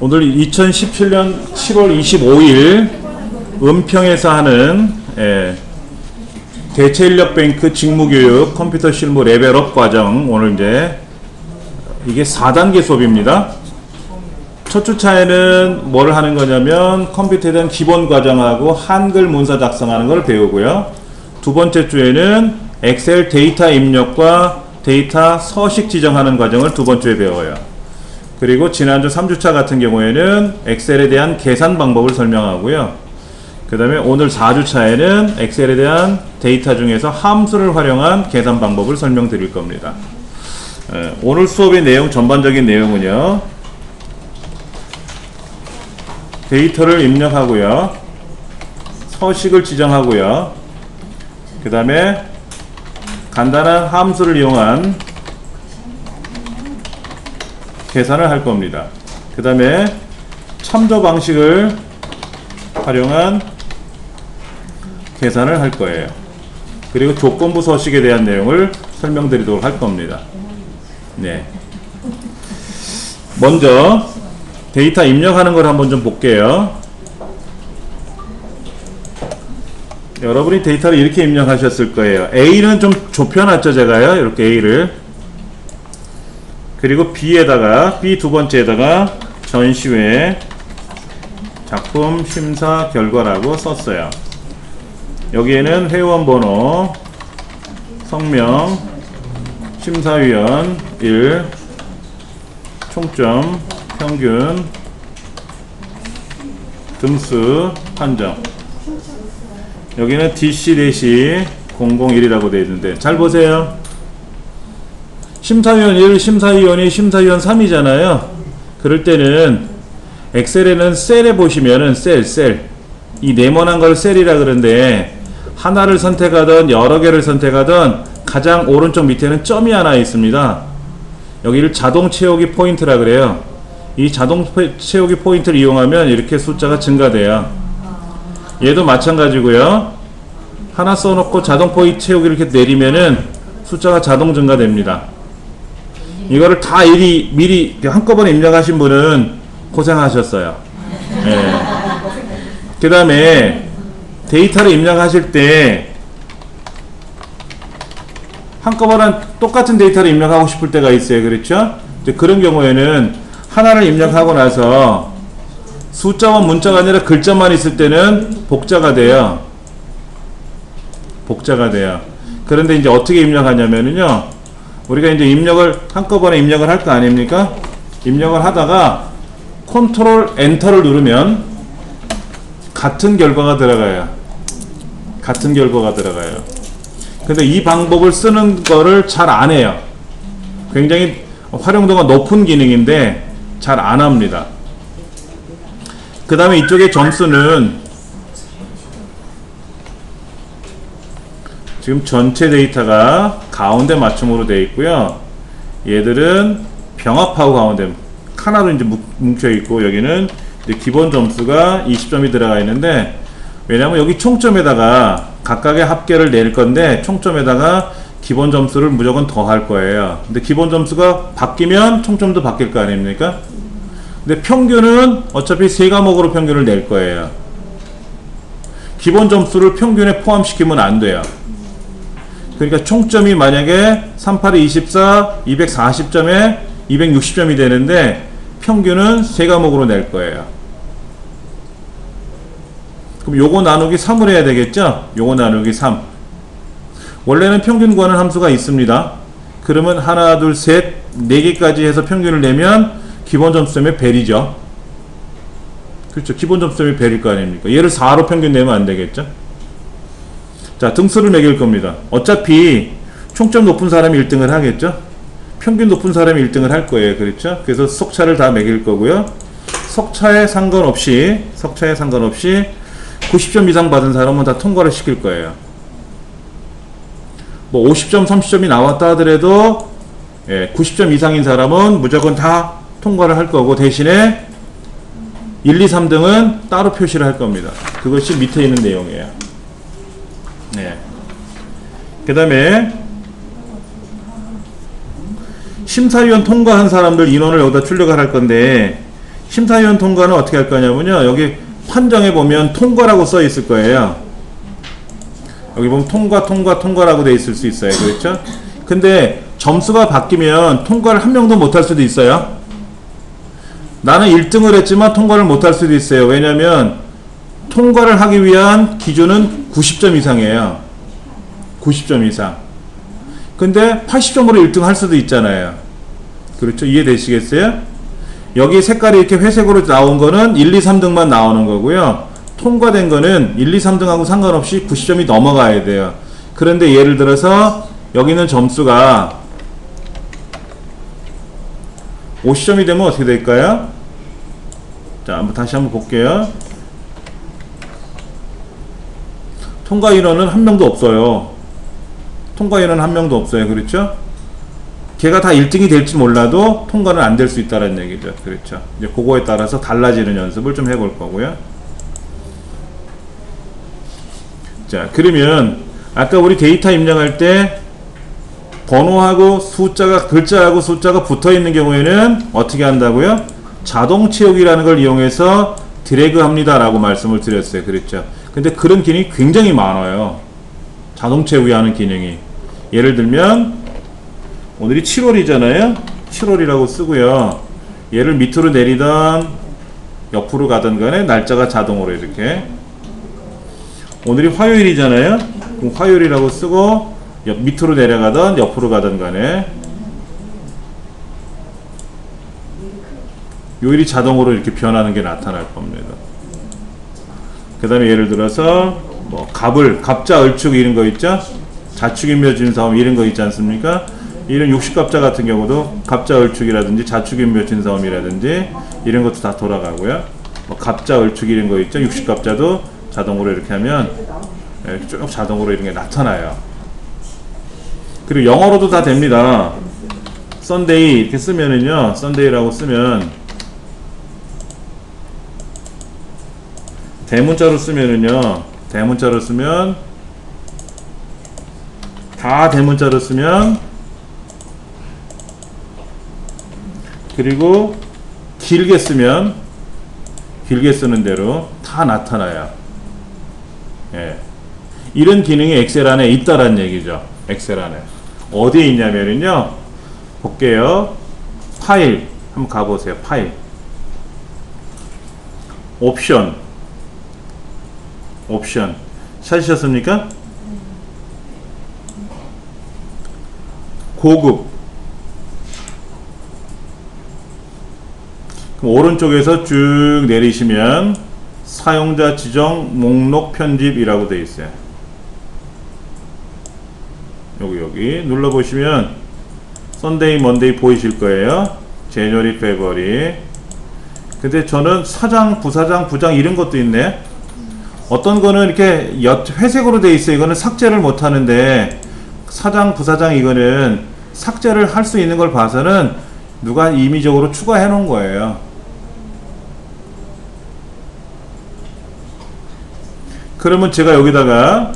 오늘 2017년 7월 25일 은평에서 하는 대체인력뱅크 직무교육 컴퓨터 실무 레벨업 과정, 오늘 이제 이게 4단계 수업입니다. 첫 주차에는 뭘 하는 거냐면 컴퓨터에 대한 기본 과정하고 한글 문서 작성하는 걸 배우고요. 두 번째 주에는 엑셀 데이터 입력과 데이터 서식 지정하는 과정을 두 번째에 배워요. 그리고 지난주 3주차 같은 경우에는 엑셀에 대한 계산 방법을 설명하고요. 그 다음에 오늘 4주차에는 엑셀에 대한 데이터 중에서 함수를 활용한 계산 방법을 설명드릴 겁니다. 오늘 수업의 내용, 전반적인 내용은요, 데이터를 입력하고요, 서식을 지정하고요, 그 다음에 간단한 함수를 이용한 계산을 할 겁니다. 그 다음에 참조 방식을 활용한 계산을 할 거예요. 그리고 조건부 서식에 대한 내용을 설명드리도록 할 겁니다. 네. 먼저 데이터 입력하는 걸 한번 좀 볼게요. 여러분이 데이터를 이렇게 입력하셨을 거예요. A는 좀 좁혀놨죠, 제가요. 이렇게 A를. 그리고 B에다가, B 두 번째에다가 전시회 작품 심사 결과라고 썼어요. 여기에는 회원 번호, 성명, 심사위원 1, 총점, 평균, 등수, 판정. 여기는 DC-001이라고 되어 있는데 잘 보세요. 심사위원 1, 심사위원이 심사위원 3이잖아요. 그럴 때는 엑셀에는 셀에 보시면은 셀. 이 네모난 걸 셀이라 그러는데 하나를 선택하든 여러 개를 선택하든 가장 오른쪽 밑에는 점이 하나 있습니다. 여기를 자동 채우기 포인트라 그래요. 이 자동 채우기 포인트를 이용하면 이렇게 숫자가 증가돼요. 얘도 마찬가지고요. 하나 써놓고 자동 포인트 채우기를 이렇게 내리면은 숫자가 자동 증가됩니다. 이거를 다 미리 한꺼번에 입력하신 분은 고생하셨어요. 예. 그 다음에 데이터를 입력하실 때 한꺼번에 똑같은 데이터를 입력하고 싶을 때가 있어요. 그렇죠? 이제 그런 경우에는 하나를 입력하고 나서 숫자와 문자가 아니라 글자만 있을 때는 복자가 돼요. 그런데 이제 어떻게 입력하냐면요, 우리가 이제 한꺼번에 입력을 할 거 아닙니까? 입력을 하다가 컨트롤 엔터를 누르면 같은 결과가 들어가요. 근데 이 방법을 쓰는 거를 잘 안 해요. 굉장히 활용도가 높은 기능인데 잘 안 합니다. 그 다음에 이쪽에 점수는 지금 전체 데이터가 가운데 맞춤으로 되어 있고요. 얘들은 병합하고 가운데 하나로 이제 뭉쳐 있고, 여기는 이제 기본 점수가 20점이 들어가 있는데, 왜냐하면 여기 총점에다가 각각의 합계를 낼 건데 총점에다가 기본 점수를 무조건 더할 거예요. 근데 기본 점수가 바뀌면 총점도 바뀔 거 아닙니까? 근데 평균은 어차피 세 과목으로 평균을 낼 거예요. 기본 점수를 평균에 포함시키면 안 돼요. 그러니까 총점이 만약에 38에 24, 240점에 260점이 되는데 평균은 세 과목으로 낼 거예요. 그럼 요거 나누기 3을 해야 되겠죠? 요거 나누기 3. 원래는 평균 구하는 함수가 있습니다. 그러면 하나, 둘, 셋, 4개까지 해서 평균을 내면 기본 점수점의 벨이죠. 그렇죠. 기본 점수점이 벨일 거 아닙니까? 얘를 4로 평균 내면 안 되겠죠? 자, 등수를 매길 겁니다. 어차피 총점 높은 사람이 1등을 하겠죠? 평균 높은 사람이 1등을 할 거예요. 그렇죠? 그래서 석차를 다 매길 거고요. 석차에 상관없이 90점 이상 받은 사람은 다 통과를 시킬 거예요. 뭐 50점, 30점이 나왔다 하더라도 90점 이상인 사람은 무조건 다 통과를 할 거고, 대신에 1, 2, 3등은 따로 표시를 할 겁니다. 그것이 밑에 있는 내용이에요. 네. 그 다음에 심사위원 통과한 사람들 인원을 여기다 출력을 할 건데, 심사위원 통과는 어떻게 할 거냐면요. 여기 판정에 보면 통과라고 써 있을 거예요. 여기 보면 통과라고 돼 있을 수 있어요. 그렇죠? 근데 점수가 바뀌면 통과를 한 명도 못 할 수도 있어요. 나는 1등을 했지만 통과를 못 할 수도 있어요. 왜냐면 통과를 하기 위한 기준은 90점 이상이에요. 90점 이상. 근데 80점으로 1등 할 수도 있잖아요. 그렇죠? 이해되시겠어요? 여기 색깔이 이렇게 회색으로 나온 거는 1, 2, 3등만 나오는 거고요. 통과된 거는 1, 2, 3등하고 상관없이 90점이 넘어가야 돼요. 그런데 예를 들어서 여기는 점수가 50점이 되면 어떻게 될까요? 자, 다시 한번 볼게요. 통과 인원은 한 명도 없어요. 통과 인원은 한 명도 없어요. 그렇죠? 걔가 다 1등이 될지 몰라도 통과는 안 될 수 있다는 얘기죠. 그렇죠? 이제 그거에 따라서 달라지는 연습을 좀 해볼 거고요. 자, 그러면 아까 우리 데이터 입력할 때 번호하고 숫자가, 글자하고 숫자가 붙어 있는 경우에는 어떻게 한다고요? 자동 채우기라는 걸 이용해서 드래그 합니다 라고 말씀을 드렸어요. 그랬죠? 근데 그런 기능이 굉장히 많아요. 자동 채우기 하는 기능이. 예를 들면 오늘이 7월이잖아요. 7월이라고 쓰고요. 얘를 밑으로 내리던 옆으로 가던 간에 날짜가 자동으로 이렇게. 오늘이 화요일이잖아요. 그럼 화요일이라고 쓰고 밑으로 내려가던 옆으로 가던 간에 요일이 자동으로 이렇게 변하는 게 나타날 겁니다. 그 다음에 예를 들어서 뭐 갑자, 을축 이런 거 있죠? 자축인묘 진사옴 이런 거 있지 않습니까? 이런 60갑자 같은 경우도 갑자, 을축이라든지 자축인묘 진사옴이라든지 이런 것도 다 돌아가고요. 뭐 갑자, 을축 이런 거 있죠? 60갑자도 자동으로 이렇게 하면 이렇게 쭉 자동으로 이런 게 나타나요. 그리고 영어로도 다 됩니다. 썬데이 이렇게 쓰면은요, 썬데이라고 쓰면 대문자로 쓰면은요, 대문자로 쓰면 다 대문자로 쓰면 그리고 길게 쓰면 길게 쓰는 대로 다 나타나요. 예. 이런 기능이 엑셀 안에 있다라는 얘기죠. 엑셀 안에. 어디에 있냐면요. 볼게요. 파일. 한번 가보세요. 파일. 옵션. 찾으셨습니까? 고급. 그럼 오른쪽에서 쭉 내리시면 사용자 지정 목록 편집이라고 되어 있어요. 여기 눌러보시면 썬데이, 먼데이 보이실 거예요. 제뉴어리, 페브러리. 근데 저는 사장, 부사장, 부장 이런 것도 있네. 어떤 거는 이렇게 회색으로 되어 있어요. 이거는 삭제를 못 하는데 사장, 부사장 이거는 삭제를 할 수 있는 걸 봐서는 누가 임의적으로 추가해 놓은 거예요. 그러면 제가 여기다가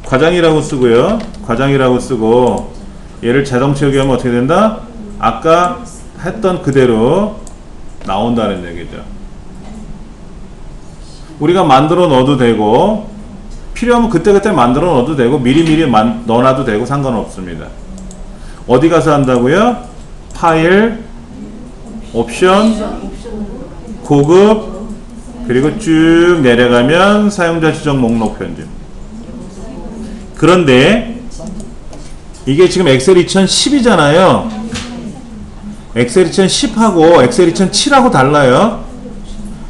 과장이라고 쓰고요. 과장이라고 쓰고 얘를 자동 채우기 하면 어떻게 된다? 아까 했던 그대로 나온다는 얘기죠. 우리가 만들어 넣어도 되고 필요하면 그때그때 만들어 넣어도 되고 미리미리 넣어놔도 되고 상관없습니다. 어디 가서 한다고요? 파일, 옵션, 고급, 그리고 쭉 내려가면 사용자 지정 목록 편집. 그런데 이게 지금 엑셀 2010이잖아요. 엑셀 2010하고 엑셀 2007하고 달라요.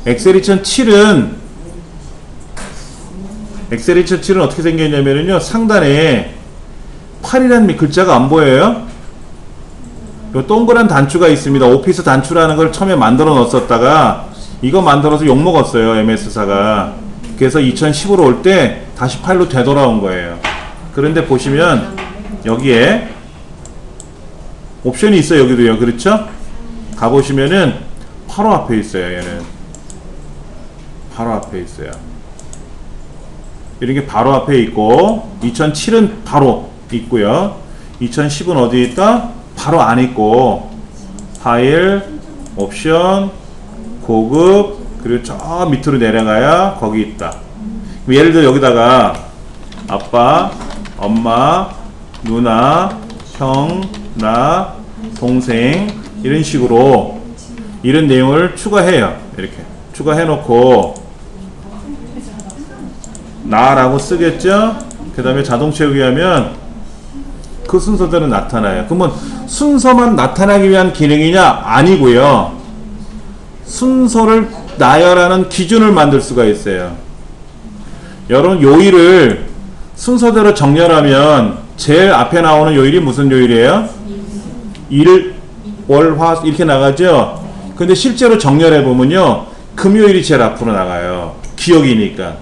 엑셀 2007은 어떻게 생겼냐면요. 상단에 8이라는 글자가 안 보여요. 요 동그란 단추가 있습니다. 오피스 단추라는 걸 처음에 만들어 넣었었다가 이거 만들어서 욕먹었어요. MS사가. 그래서 2010으로 올 때 다시 8로 되돌아온 거예요. 그런데 보시면 여기에 옵션이 있어요. 여기도요. 그렇죠? 가보시면은 바로 앞에 있어요. 얘는 바로 앞에 있어요. 이런 게 바로 앞에 있고 2007은 바로 있고요. 2010은 어디 있다? 바로 안 있고 파일, 옵션, 고급, 그리고 저 밑으로 내려가야 거기 있다. 예를 들어 여기다가 아빠, 엄마, 누나, 형, 나, 동생 이런 식으로 이런 내용을 추가해요. 이렇게 추가해 놓고 나라고 쓰겠죠. 그 다음에 자동 채우기 하면 그 순서대로 나타나요. 그러면 순서만 나타나기 위한 기능이냐? 아니고요. 순서를 나열하는 기준을 만들 수가 있어요. 여러분 요일을 순서대로 정렬하면 제일 앞에 나오는 요일이 무슨 요일이에요? 일, 월, 화 이렇게 나가죠. 근데 실제로 정렬해 보면요, 금요일이 제일 앞으로 나가요. 기억이니까.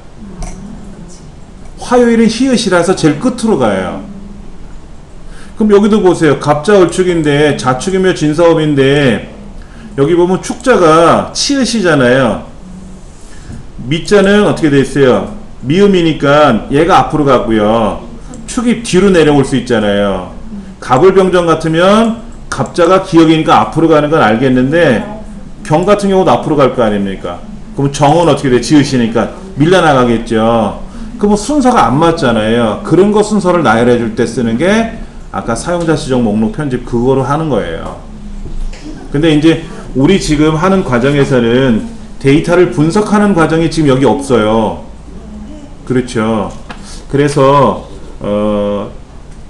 화요일은 히읗이라서 제일 끝으로 가요. 그럼 여기도 보세요. 갑자을축인데 자축이며 진사업인데 여기 보면 축자가 치읓이잖아요. 밑자는 어떻게 돼 있어요? 미음이니까 얘가 앞으로 가고요. 축이 뒤로 내려올 수 있잖아요. 갑을병정 같으면 갑자가 기억이니까 앞으로 가는 건 알겠는데 병 같은 경우도 앞으로 갈 거 아닙니까? 그럼 정은 어떻게 돼? 지읒이니까 밀려나가겠죠. 그럼 순서가 안 맞잖아요. 그런 거 순서를 나열해 줄 때 쓰는 게 아까 사용자 지정 목록 편집 그거로 하는 거예요. 근데 이제 우리 지금 하는 과정에서는 데이터를 분석하는 과정이 지금 여기 없어요. 그렇죠. 그래서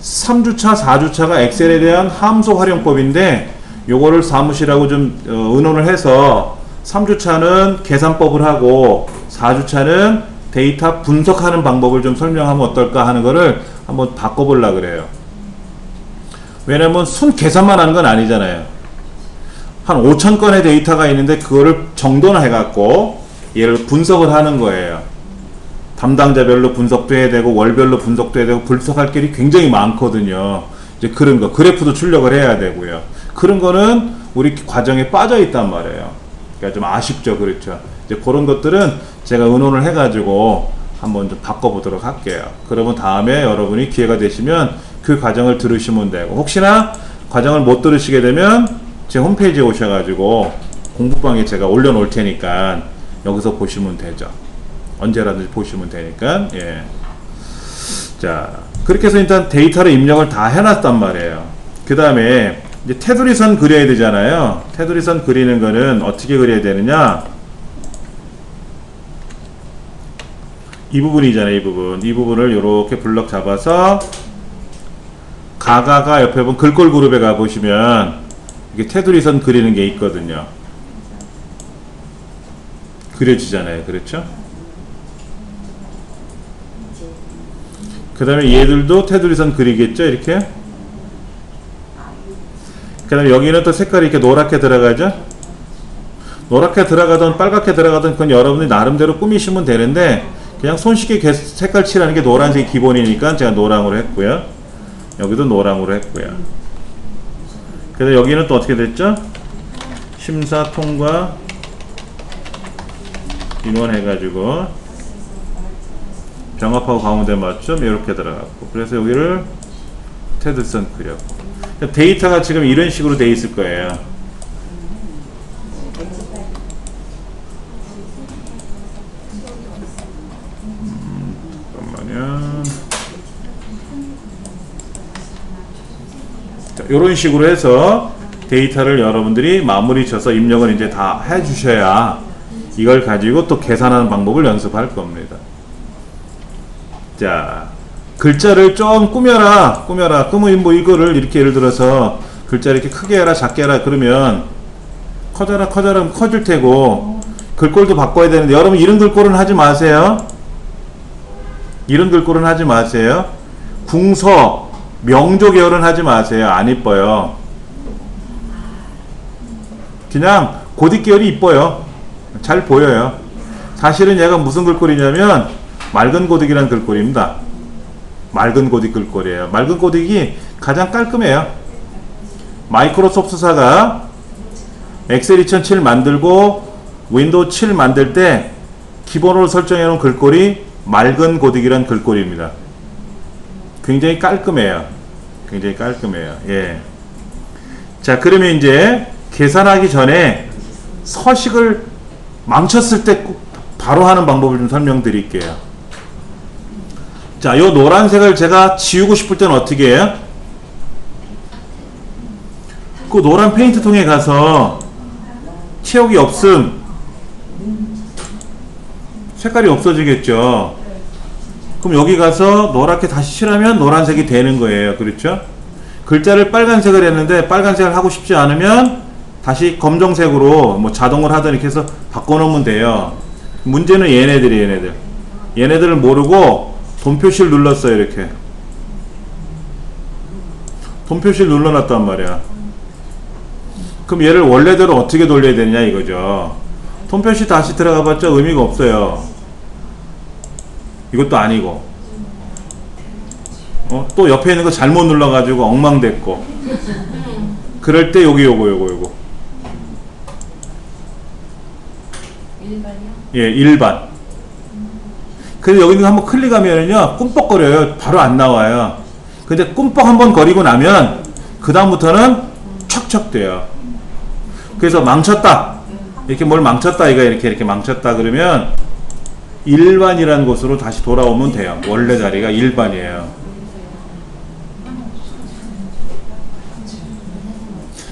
3주차, 4주차가 엑셀에 대한 함수 활용법인데 요거를 사무실하고 좀 의논을 해서 3주차는 계산법을 하고 4주차는 데이터 분석하는 방법을 좀 설명하면 어떨까 하는 거를 한번 바꿔보려고 그래요. 왜냐면 순 계산만 하는 건 아니잖아요. 한 5,000건의 데이터가 있는데 그거를 정돈을 해갖고 얘를 분석을 하는 거예요. 담당자별로 분석도 해야 되고 월별로 분석도 해야 되고 분석할 길이 굉장히 많거든요. 이제 그런 거 그래프도 출력을 해야 되고요. 그런 거는 우리 과정에 빠져 있단 말이에요. 그러니까 좀 아쉽죠. 그렇죠. 이제 그런 것들은 제가 의논을 해가지고 한번 좀 바꿔보도록 할게요. 그러면 다음에 여러분이 기회가 되시면 그 과정을 들으시면 되고, 혹시나 과정을 못 들으시게 되면 제 홈페이지에 오셔가지고 공부방에 제가 올려놓을 테니까 여기서 보시면 되죠. 언제라든지 보시면 되니까. 예. 자, 그렇게 해서 일단 데이터를 입력을 다 해놨단 말이에요. 그 다음에 이제 테두리선 그려야 되잖아요. 테두리선 그리는 거는 어떻게 그려야 되느냐? 이 부분이잖아요. 이 부분. 이 부분을 이렇게 블럭 잡아서 가가가 옆에 보면 글꼴 그룹에 가보시면 이게 테두리선 그리는 게 있거든요. 그려지잖아요. 그렇죠? 그 다음에 얘들도 테두리선 그리겠죠. 이렇게. 그 다음에 여기는 또 색깔이 이렇게 노랗게 들어가죠. 노랗게 들어가든 빨갛게 들어가든 그건 여러분이 나름대로 꾸미시면 되는데 그냥 손쉽게 색깔 칠하는 게 노란색이 기본이니까 제가 노랑으로 했고요. 여기도 노랑으로 했고요. 그래서 여기는 또 어떻게 됐죠? 심사 통과 인원 해가지고 병합하고 가운데 맞춤 이렇게 들어갔고, 그래서 여기를 테두리선 그렸고. 데이터가 지금 이런 식으로 돼 있을 거예요. 잠깐만요. 자, 이런 식으로 해서 데이터를 여러분들이 마무리 쳐서 입력을 이제 다 해주셔야 이걸 가지고 또 계산하는 방법을 연습할 겁니다. 자, 글자를 좀 꾸며라. 그러면 뭐 이거를 이렇게 예를 들어서 글자 이렇게 크게 해라, 작게 해라 그러면 커져라 하면 커질 테고, 글꼴도 바꿔야 되는데 여러분 이런 글꼴은 하지 마세요. 이런 글꼴은 하지 마세요. 궁서, 명조 계열은 하지 마세요. 안 이뻐요. 그냥 고딕 계열이 이뻐요. 잘 보여요. 사실은 얘가 무슨 글꼴이냐면 맑은 고딕이라는 글꼴입니다. 맑은 고딕 글꼴이에요. 맑은 고딕이 가장 깔끔해요. 마이크로소프트사가 엑셀 2007 만들고 윈도우 7 만들 때 기본으로 설정해 놓은 글꼴이 맑은 고딕이라는 글꼴입니다. 굉장히 깔끔해요. 굉장히 깔끔해요. 예. 자, 그러면 이제 계산하기 전에 서식을 망쳤을 때 바로 하는 방법을 좀 설명드릴게요. 자, 요 노란색을 제가 지우고 싶을 때는 어떻게 해요? 그 노란 페인트 통에 가서 채우기 없음, 색깔이 없어지겠죠. 그럼 여기 가서 노랗게 다시 칠하면 노란색이 되는 거예요. 그렇죠? 글자를 빨간색을 했는데 빨간색을 하고 싶지 않으면 다시 검정색으로 뭐 자동을 하든 이렇게 해서 바꿔놓으면 돼요. 문제는 얘네들을 모르고 돈 표시를 눌렀어요. 이렇게 돈 표시를 눌러놨단 말이야. 그럼 얘를 원래대로 어떻게 돌려야 되냐 이거죠. 돈 표시 다시 들어가봤자 의미가 없어요. 이것도 아니고 또 옆에 있는 거 잘못 눌러가지고 엉망됐고, 그럴 때 요거 일반이요? 예, 일반. 그래서 여기 있는 거 한번 클릭하면은요 꿈뻑거려요. 바로 안 나와요. 근데 꿈뻑 한번 거리고 나면 그 다음부터는 척척 돼요. 그래서 망쳤다, 이렇게 뭘 망쳤다, 이렇게 망쳤다 그러면 일반이라는 곳으로 다시 돌아오면 돼요. 원래 자리가 일반이에요.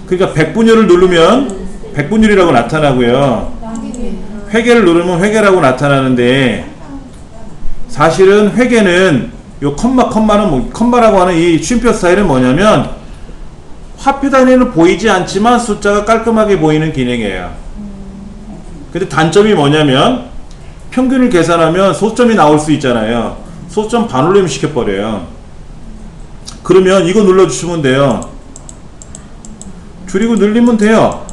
그러니까 백분율을 누르면 백분율이라고 나타나고요. 회계를 누르면 회계라고 나타나는데, 사실은 회계는 요 컴마는 뭐, 컴마라고 하는 이 쉼표 스타일은 뭐냐면 화폐 단위는 보이지 않지만 숫자가 깔끔하게 보이는 기능이에요. 근데 단점이 뭐냐면 평균을 계산하면 소점이 나올 수 있잖아요. 소점 반올림 시켜버려요. 그러면 이거 눌러주시면 돼요. 줄이고 늘리면 돼요.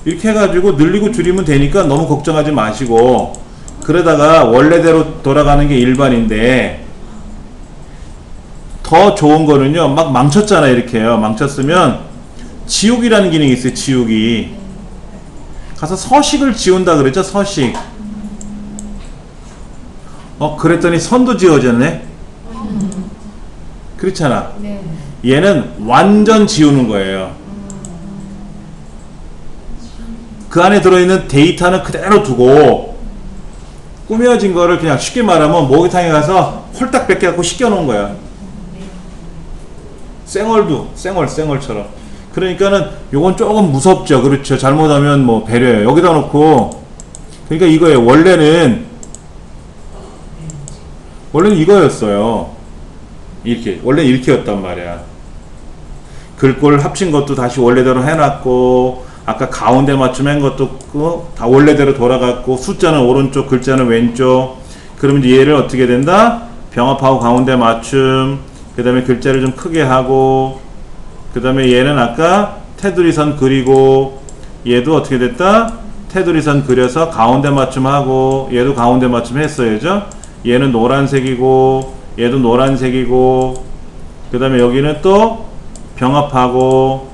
이렇게 해가지고 늘리고 줄이면 되니까 너무 걱정하지 마시고, 그러다가 원래대로 돌아가는 게 일반인데, 더 좋은 거는요, 막 망쳤잖아요. 이렇게 해요. 망쳤으면 지우기라는 기능이 있어요. 지우기. 가서 서식을 지운다 그랬죠. 서식. 그랬더니 선도 지워졌네. 그렇잖아. 네. 얘는 완전 지우는 거예요. 그 안에 들어있는 데이터는 그대로 두고 꾸며진 거를 그냥 쉽게 말하면 목욕탕에 가서 홀딱 뺏겨갖고 씻겨놓은 거야. 쌩얼처럼. 그러니까는 요건 조금 무섭죠. 그렇죠. 잘못하면 뭐 배려요. 여기다 놓고, 그러니까 이거예요. 원래는 이거였어요. 원래 이렇게였단 말이야. 글꼴 합친 것도 다시 원래대로 해놨고, 아까 가운데 맞춤 한 것도 다 원래대로 돌아갔고, 숫자는 오른쪽, 글자는 왼쪽. 그러면 이제 얘를 어떻게 된다? 병합하고 가운데 맞춤, 그 다음에 글자를 좀 크게 하고, 그 다음에 얘는 아까 테두리 선 그리고, 얘도 어떻게 됐다? 테두리 선 그려서 가운데 맞춤하고, 얘도 가운데 맞춤 했어야죠. 얘는 노란색이고, 얘도 노란색이고, 그 다음에 여기는 또 병합하고,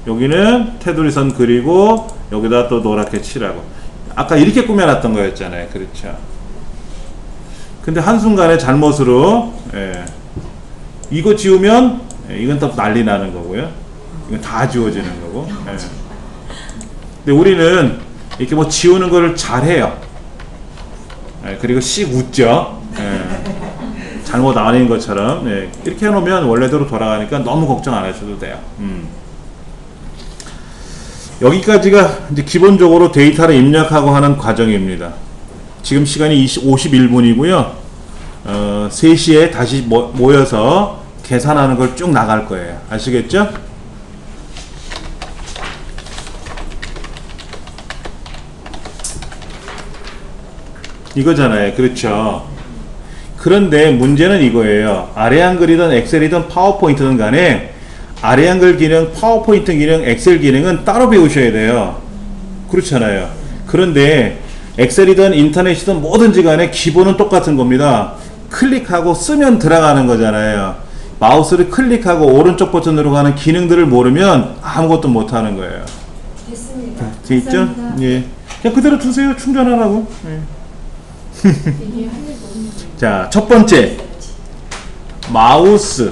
여기는 테두리 선 그리고, 여기다 또 노랗게 칠하고. 아까 이렇게 꾸며놨던 거였잖아요. 그렇죠. 근데 한순간에 잘못으로, 이거 지우면 이건 또 난리 나는 거고요. 이건 다 지워지는 거고. 근데 우리는 이렇게 뭐 지우는 거를 잘해요. 그리고 씩 웃죠. 잘못 아닌 것처럼. 이렇게 해놓으면 원래대로 돌아가니까 너무 걱정 안 하셔도 돼요. 여기까지가 이제 기본적으로 데이터를 입력하고 하는 과정입니다. 지금 시간이 51분이고요. 3시에 다시 모여서 계산하는 걸 쭉 나갈 거예요. 아시겠죠? 이거잖아요. 그렇죠. 그런데 문제는 이거예요. 아래 한글이든 엑셀이든 파워포인트든 간에 아래 한글 기능, 파워포인트 기능, 엑셀 기능은 따로 배우셔야 돼요. 그렇잖아요. 그런데 엑셀이든 인터넷이든 뭐든지 간에 기본은 똑같은 겁니다. 클릭하고 쓰면 들어가는 거잖아요. 마우스를 클릭하고 오른쪽 버튼으로 가는 기능들을 모르면 아무것도 못하는 거예요. 됐습니다. 돼 있죠? 예. 그냥 그대로 두세요. 충전하라고. 자, 첫 번째 마우스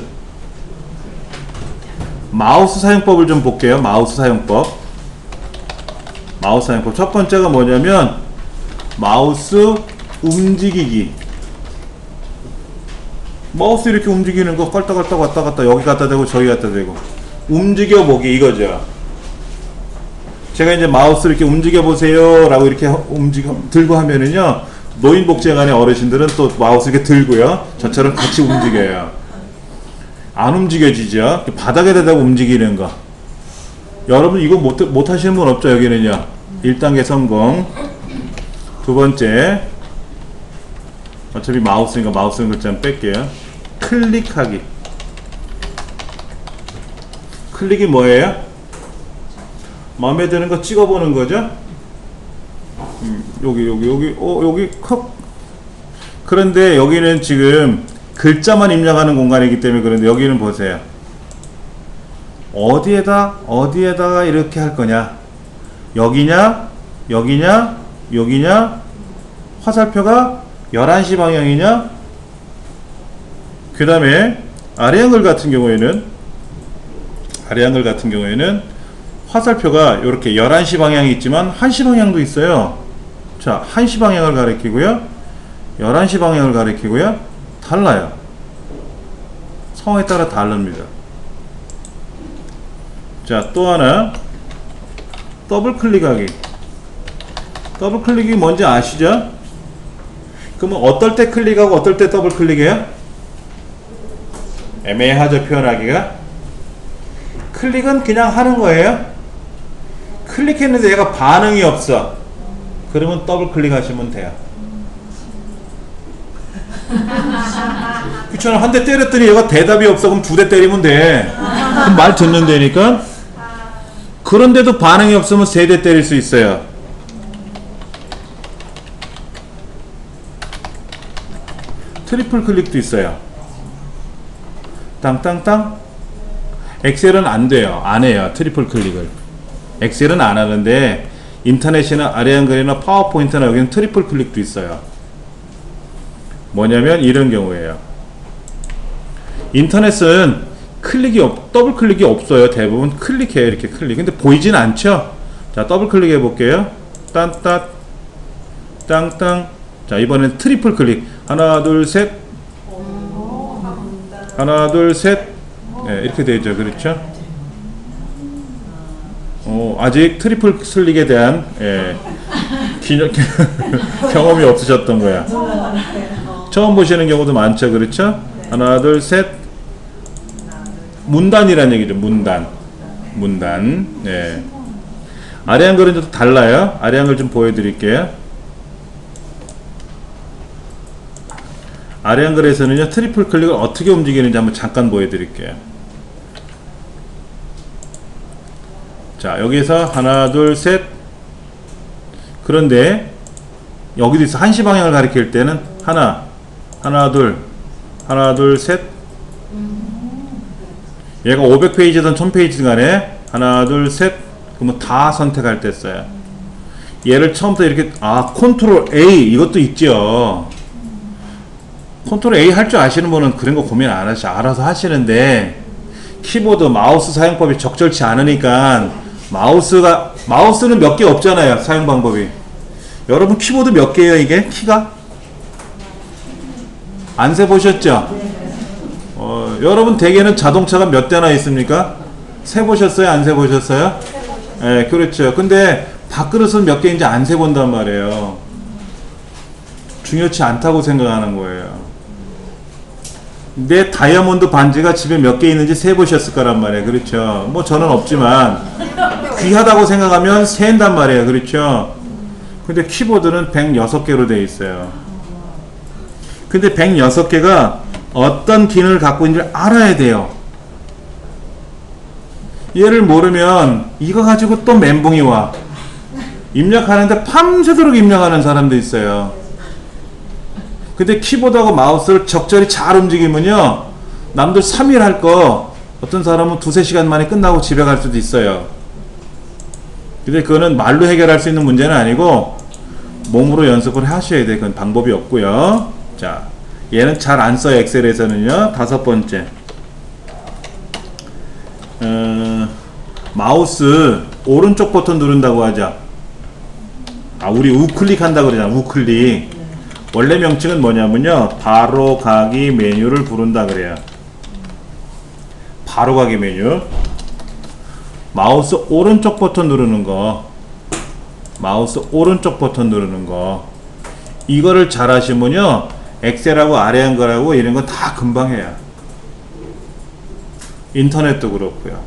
사용법을 좀 볼게요. 마우스 사용법. 마우스 사용법. 첫 번째가 뭐냐면 마우스 움직이기. 마우스 이렇게 움직이는 거 깔딱깔딱 왔다 갔다 여기 갖다 대고 저기 갖다 대고 움직여 보기 이거죠. 제가 이제 마우스 이렇게 움직여 보세요 라고 이렇게 들고 하면은요, 노인복지관의 어르신들은 또 마우스 이렇게 들고요, 저처럼 같이 움직여요. 안 움직여지죠. 바닥에다 대고 움직이는 거. 여러분 이거 못 하시는 분 없죠? 여기는요. 1단계 성공. 두 번째, 어차피 마우스니까 마우스 글자 뺄게요. 클릭하기. 클릭이 뭐예요? 마음에 드는 거 찍어보는 거죠? 여기 컵. 그런데 여기는 지금 글자만 입력하는 공간이기 때문에 그런데 여기는 보세요. 어디에다가 이렇게 할 거냐? 여기냐? 여기냐? 여기냐? 화살표가 11시 방향이냐? 그 다음에 아래안글 같은 경우에는 화살표가 이렇게 11시 방향이 있지만 1시 방향도 있어요. 자, 1시 방향을 가리키고요, 11시 방향을 가리키고요. 달라요. 상황에 따라 다릅니다. 자, 또 하나, 더블 클릭하기. 더블 클릭이 뭔지 아시죠? 그러면 어떨 때 클릭하고 어떨 때 더블 클릭해요? 애매하죠, 표현하기가. 클릭은 그냥 하는 거예요. 클릭했는데 얘가 반응이 없어. 그러면 더블 클릭하시면 돼요. 그쵸? 한 대 때렸더니 얘가 대답이 없어. 그럼 2대 때리면 돼. 그럼 말 듣는다니까. 그런데도 반응이 없으면 3대 때릴 수 있어요. 트리플 클릭도 있어요. 땅땅땅. 엑셀은 안 돼요. 안 해요. 트리플 클릭을. 엑셀은 안 하는데 인터넷이나 아래안글이나 파워포인트나 여기는 트리플 클릭도 있어요. 뭐냐면 이런 경우에요. 인터넷은 더블 클릭이 없어요. 대부분 클릭해요. 이렇게 클릭. 근데 보이진 않죠? 자, 더블 클릭 해볼게요. 딴따 땅땅. 자, 이번엔 트리플 클릭. 하나 둘 셋. 하나 둘 셋. 네, 이렇게 되죠. 그렇죠? 아직 트리플 클릭에 대한 경험이 없으셨던 거야. 처음 보시는 경우도 많죠. 그렇죠? 하나 둘 셋. 문단이란 얘기죠. 문단. 네. 아래안글은 좀 달라요. 아래안글 좀 보여드릴게요. 아래안글에서는요, 트리플 클릭을 어떻게 움직이는지 한번 잠깐 보여드릴게요. 자, 여기서 하나 둘 셋. 그런데 여기도 있어. 1시 방향을 가리킬 때는 하나 둘 셋. 얘가 500페이지든 1000페이지든 간에 하나 둘 셋. 그러면 다 선택할 때 써요. 얘를 처음부터 이렇게, 컨트롤 A 이것도 있죠. 컨트롤 A 할 줄 아시는 분은 그런 거 고민 안 하시, 알아서 하시는데, 키보드 마우스 사용법이 적절치 않으니까 마우스는 몇 개 없잖아요. 사용 방법이. 여러분 키보드 몇 개예요? 이게 키가? 안 세보셨죠? 여러분 대개는 자동차가 몇 대나 있습니까? 세보셨어요? 안 세보셨어요? 네, 그렇죠. 근데 밥그릇은 몇 개인지 안 세본단 말이에요. 중요치 않다고 생각하는 거예요. 내 다이아몬드 반지가 집에 몇 개 있는지 세보셨을 거란 말이에요. 그렇죠? 뭐 저는 없지만 귀하다고 생각하면 세인단 말이에요. 그렇죠? 근데 키보드는 106개로 되어 있어요. 근데 106개가 어떤 기능을 갖고 있는지 알아야 돼요. 얘를 모르면 이거 가지고 또 멘붕이 와. 입력하는데 밤새도록 입력하는 사람도 있어요. 근데 키보드하고 마우스를 적절히 잘 움직이면요, 남들 3일 할 거 어떤 사람은 2-3시간 만에 끝나고 집에 갈 수도 있어요. 근데 그거는 말로 해결할 수 있는 문제는 아니고 몸으로 연습을 하셔야 돼. 그건 방법이 없고요. 자, 얘는 잘 안 써요. 엑셀에서는요. 5번째, 마우스 오른쪽 버튼 누른다고 하죠. 우리 우클릭 한다 그러잖아. 우클릭. 원래 명칭은 뭐냐면요, 바로 가기 메뉴를 부른다 그래요. 바로 가기 메뉴. 마우스 오른쪽 버튼 누르는 거, 마우스 오른쪽 버튼 누르는 거, 이거를 잘 하시면요 엑셀하고 아래 한 거라고 이런 건 다 금방 해요. 인터넷도 그렇고요.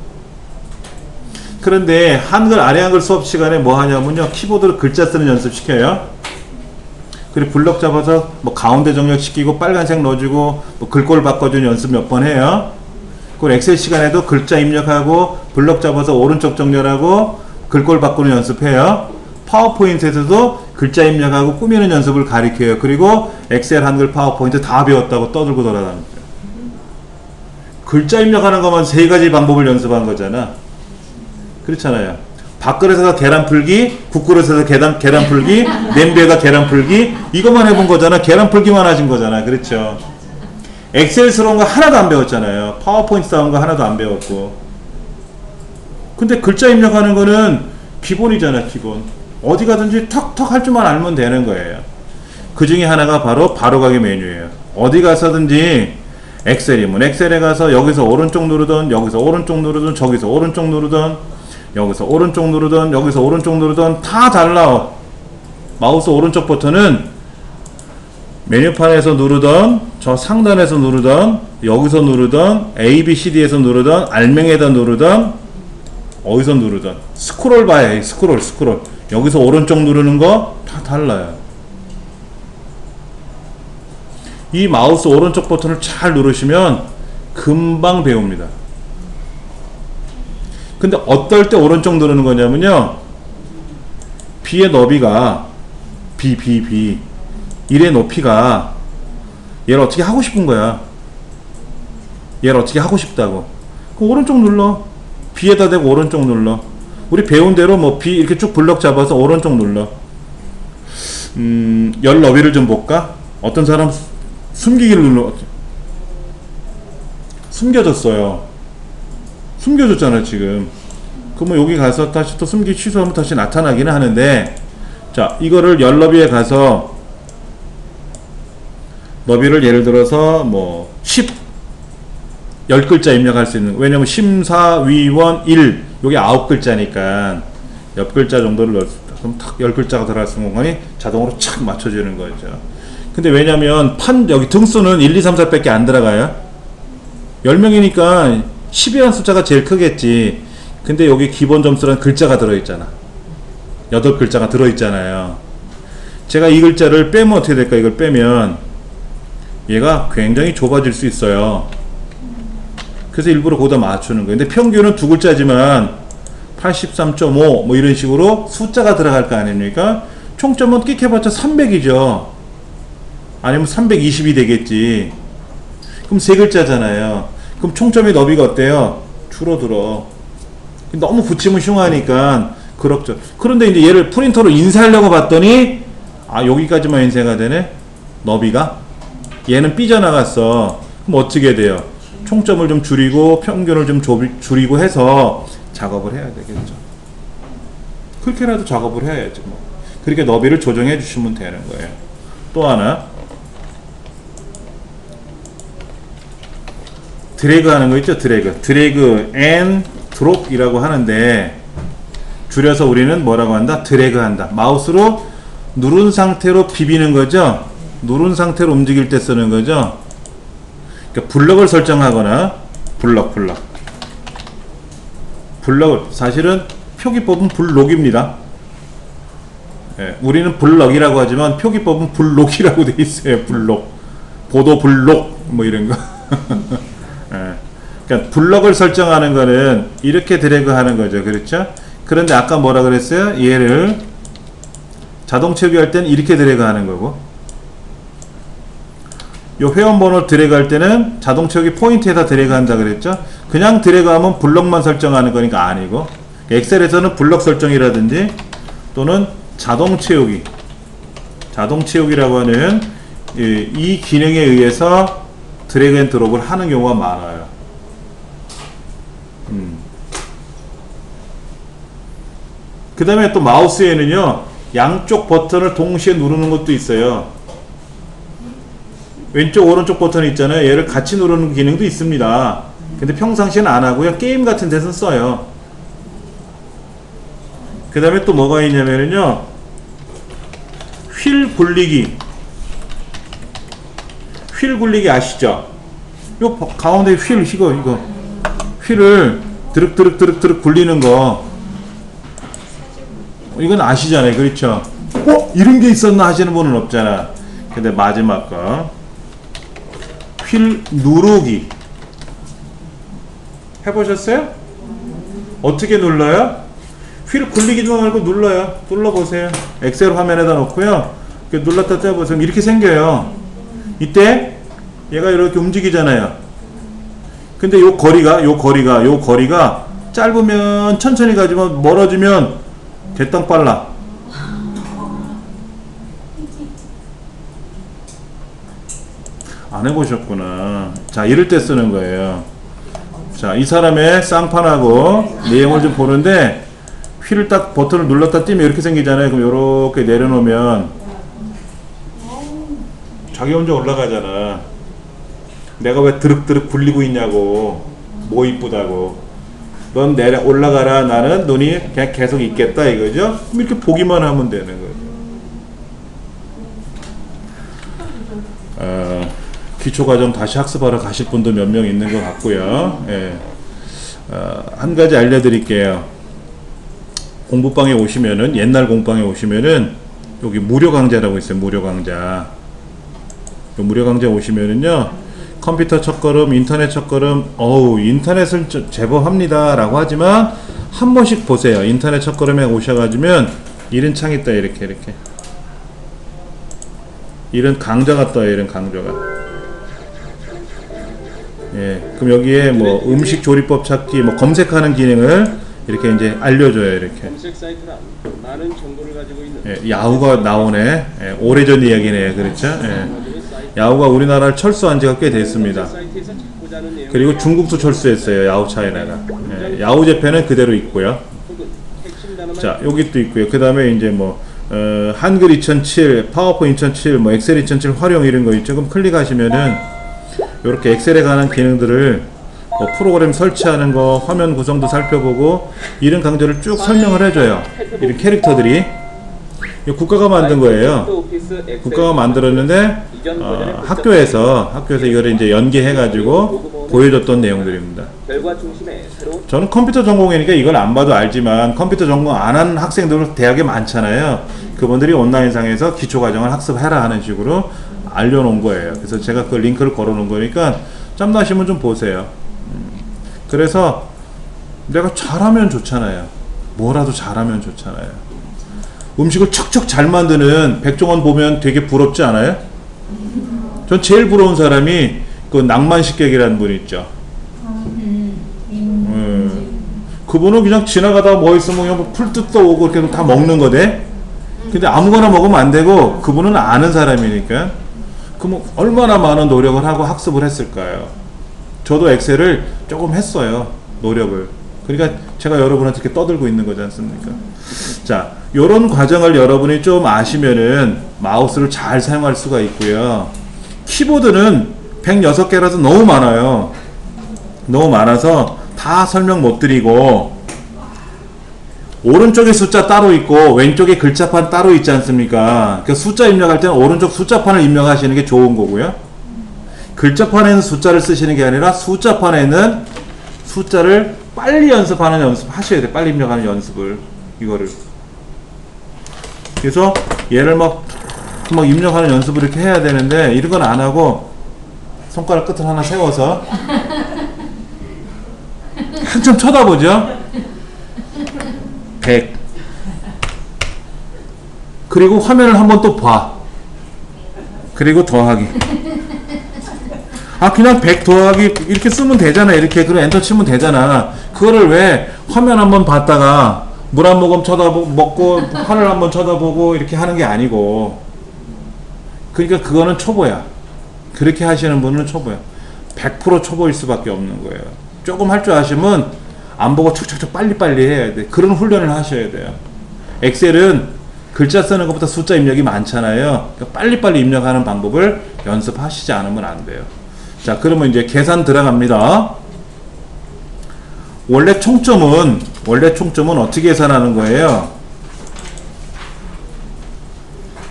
그런데 한글 아래 한글 수업 시간에 뭐 하냐면요, 키보드로 글자 쓰는 연습 시켜요. 그리고 블럭 잡아서 뭐 가운데 정렬 시키고 빨간색 넣어주고 뭐 글꼴 바꿔주는 연습 몇 번 해요. 그리고 엑셀 시간에도 글자 입력하고 블럭 잡아서 오른쪽 정렬하고 글꼴 바꾸는 연습해요. 파워포인트에서도 글자 입력하고 꾸미는 연습을 가리켜요. 그리고 엑셀, 한글, 파워포인트 다 배웠다고 떠들고 돌아다닙니다. 글자 입력하는 것만 3가지 방법을 연습한 거잖아. 그렇잖아요. 밥그릇에서 계란 풀기, 국그릇에서 계란 풀기, 냄비에다 계란 풀기, 이것만 해본 거잖아. 계란 풀기만 하신 거잖아. 그렇죠. 엑셀스러운 거 하나도 안 배웠잖아요. 파워포인트스러운 거 하나도 안 배웠고. 근데 글자 입력하는 거는 기본이잖아. 기본. 어디 가든지 턱턱 할 줄만 알면 되는 거예요. 그 중에 하나가 바로 바로가기 메뉴예요. 어디 가서든지 엑셀이면 엑셀에 가서 여기서 오른쪽 누르던, 여기서 오른쪽 누르던, 저기서 오른쪽 누르던, 여기서 오른쪽 누르던, 여기서 오른쪽 누르던 다 달라. 마우스 오른쪽 버튼은 메뉴판에서 누르던, 저 상단에서 누르던, 여기서 누르던, A, B, C, D에서 누르던, 알맹이에다 누르던, 어디서 누르던, 스크롤 봐야 해. 스크롤. 여기서 오른쪽 누르는 거 다 달라요. 이 마우스 오른쪽 버튼을 잘 누르시면 금방 배웁니다. 근데 어떨 때 오른쪽 누르는 거냐면요, B의 너비가 B 일의 높이가 얘를 어떻게 하고 싶은 거야. 얘를 어떻게 하고 싶다고. 그럼 오른쪽 눌러. B에다 대고 오른쪽 눌러. 우리 배운 대로 뭐 B 이렇게 쭉 블럭 잡아서 오른쪽 눌러. 열 너비를 좀 볼까? 어떤 사람 숨기기를 눌러. 숨겨졌어요. 숨겨졌잖아 지금. 그러면 여기 가서 다시 또 숨기 취소하면 다시 나타나기는 하는데, 자 이거를 열 너비에 가서 너비를 예를 들어서 뭐 10글자 입력할 수 있는, 왜냐면 심사위원 1 요게 9글자니까 옆 글자 정도를 넣을 수 있다. 그럼 탁 10글자가 들어갈 수 있는 공간이 자동으로 착 맞춰지는 거죠. 근데 왜냐면 여기 등수는 1, 2, 3, 4 밖에 안 들어가요. 10명이니까 10이라는 숫자가 제일 크겠지. 근데 여기 기본 점수란 글자가 들어있잖아. 8글자가 들어있잖아요. 제가 이 글자를 빼면 어떻게 될까? 이걸 빼면 얘가 굉장히 좁아질 수 있어요. 그래서 일부러 거기다 맞추는 거예요. 근데 평균은 2글자지만 83.5 뭐 이런 식으로 숫자가 들어갈 거 아닙니까? 총점은 끽해봤자 300이죠. 아니면 320이 되겠지. 그럼 3글자잖아요. 그럼 총점의 너비가 어때요? 줄어들어. 너무 붙이면 흉하니까 그렇죠. 그런데 이제 얘를 프린터로 인쇄하려고 봤더니 여기까지만 인쇄가 되네. 너비가 얘는 삐져나갔어. 그럼 어떻게 돼요? 총점을 좀 줄이고 평균을 좀 줄이고 해서 작업을 해야 되겠죠. 그렇게라도 작업을 해야지 뭐. 그렇게 너비를 조정해 주시면 되는 거예요. 또 하나, 드래그 하는 거 있죠. 드래그 앤 드롭이라고 하는데, 줄여서 우리는 뭐라고 한다? 드래그 한다. 마우스로 누른 상태로 비비는 거죠. 누른 상태로 움직일 때 쓰는 거죠. 그러니까 블럭을 설정하거나 블럭을 사실은 표기법은 블록입니다. 예, 우리는 블럭이라고 하지만 표기법은 블록이라고 돼 있어요. 블록, 보도 블록 뭐 이런 거. 예, 그러니까 블럭을 설정하는 거는 이렇게 드래그 하는 거죠. 그렇죠? 그런데 아까 뭐라 그랬어요? 얘를 자동 채우기 할 때는 이렇게 드래그 하는 거고, 요 회원번호 드래그 할 때는 자동 채우기 포인트에다 드래그 한다 그랬죠? 그냥 드래그 하면 블럭만 설정하는 거니까 아니고, 엑셀에서는 블럭 설정이라든지 또는 자동 채우기라고 하는 이 기능에 의해서 드래그 앤 드롭을 하는 경우가 많아요. 그 다음에 또 마우스에는요, 양쪽 버튼을 동시에 누르는 것도 있어요. 왼쪽 오른쪽 버튼이 있잖아요. 얘를 같이 누르는 기능도 있습니다. 근데 평상시에는 안 하고요. 게임 같은 데서 써요. 그 다음에 또 뭐가 있냐면요, 휠 굴리기. 휠 굴리기 아시죠? 요 가운데 휠, 이거 휠을 드륵 굴리는 거, 이건 아시잖아요. 그렇죠? 이런 게 있었나 하시는 분은 없잖아. 근데 마지막 거, 휠 누르기 해보셨어요? 어떻게 눌러요? 휠 굴리기도 말고 눌러요. 눌러보세요. 엑셀 화면에다 놓고요, 이렇게 눌렀다 떼보세요. 이렇게 생겨요. 이때 얘가 이렇게 움직이잖아요. 근데 요 거리가 짧으면 천천히 가지만 멀어지면 개땅 빨라. 안 해보셨구나. 자, 이럴 때 쓰는 거예요. 자, 이 사람의 쌍판하고 내용을 좀 보는데, 휠을 딱 버튼을 눌렀다 띄면 이렇게 생기잖아요. 그럼 요렇게 내려놓으면 자기 혼자 올라가잖아. 내가 왜 드륵드륵 굴리고 있냐고. 뭐 이쁘다고. 넌 올라가라. 나는 눈이 그냥 계속 있겠다 이거죠. 이렇게 보기만 하면 되는 거죠. 기초과정 다시 학습하러 가실 분도 몇 명 있는 것 같고요. 예. 한 가지 알려드릴게요. 공부방에 오시면은, 옛날 공부방에 오시면은 여기 무료 강좌라고 있어요. 무료 강좌. 무료 강좌 오시면은요, 컴퓨터 첫걸음, 인터넷 첫걸음, 인터넷을 제법 합니다 라고 하지만 한 번씩 보세요. 인터넷 첫걸음에 오셔가지면 이런 창이 떠요. 이렇게 이런 강좌가 떠요. 이런 강좌가. 예, 그럼 여기에 뭐 음식 조리법 찾기, 뭐 검색하는 기능을 이렇게 이제 알려줘요. 이렇게. 검색 사이트란 많은 정보를 가지고 있는. 예, 야후가 나오네. 예, 오래전 이야기네요. 그렇죠? 예. 야후가 우리나라를 철수한 지가 꽤 됐습니다. 그리고 중국도 철수했어요. 야후 차이나가. 예, 야후 재팬은 그대로 있고요. 자, 여기 또 있고요. 그 다음에 이제 뭐 한글 2007, 파워포인트 2007, 뭐 엑셀 2007 활용 이런 거 있죠. 그럼 클릭하시면은 이렇게 엑셀에 관한 기능들을, 뭐 프로그램 설치하는 거, 화면 구성도 살펴보고 이런 강좌를 쭉 설명을 해줘요. 이런 캐릭터들이. 국가가 만든 거예요. 국가가 만들었는데 학교에서 이거를 이제 연계해가지고 보여줬던 내용들입니다. 저는 컴퓨터 전공이니까 이걸 안 봐도 알지만, 컴퓨터 전공 안 한 학생들 대학에 많잖아요. 그분들이 온라인상에서 기초과정을 학습해라 하는 식으로 알려놓은 거예요. 그래서 제가 그 링크를 걸어놓은 거니까 짬나시면 좀 보세요. 그래서 내가 잘하면 좋잖아요. 뭐라도 잘하면 좋잖아요. 음식을 척척 잘 만드는 백종원 보면 되게 부럽지 않아요? 전 제일 부러운 사람이 그 낭만식객이라는 분 있죠. 그분은 그냥 지나가다가 뭐 있으면 그냥 풀 뜯어오고 이렇게 다 먹는 거대. 근데 아무거나 먹으면 안 되고, 그분은 아는 사람이니까. 그럼 얼마나 많은 노력을 하고 학습을 했을까요? 저도 엑셀을 조금 했어요. 노력을. 그러니까 제가 여러분한테 이렇게 떠들고 있는 거지 않습니까? 자, 요런 과정을 여러분이 좀 아시면은 마우스를 잘 사용할 수가 있고요. 키보드는 106개라서 너무 많아요. 너무 많아서 다 설명 못 드리고, 오른쪽에 숫자 따로 있고 왼쪽에 글자판 따로 있지 않습니까? 그 숫자 입력할 때는 오른쪽 숫자판을 입력하시는 게 좋은 거고요. 글자판에는 숫자를 쓰시는 게 아니라 숫자판에는 숫자를 빨리 연습하는 연습 하셔야 돼요. 빨리 입력하는 연습을, 이거를. 그래서 얘를 막 입력하는 연습을 이렇게 해야 되는데, 이런 건 안 하고 손가락 끝을 하나 세워서 한참 쳐다보죠. 100. 그리고 화면을 한번 또 봐. 그리고 더하기. 그냥 100 더하기 이렇게 쓰면 되잖아. 이렇게. 그럼 엔터 치면 되잖아. 그거를 왜 화면 한번 봤다가 물 한 모금 먹고 하늘 한번 쳐다보고 이렇게 하는 게 아니고. 그러니까 그거는 초보야. 그렇게 하시는 분은 초보야. 100% 초보일 수밖에 없는 거예요. 조금 할 줄 아시면 안 보고 척척척 빨리빨리 해야 돼. 그런 훈련을 하셔야 돼요. 엑셀은 글자 쓰는 것보다 숫자 입력이 많잖아요. 그러니까 빨리빨리 입력하는 방법을 연습하시지 않으면 안 돼요. 자, 그러면 이제 계산 들어갑니다. 원래 총점은 어떻게 계산하는 거예요?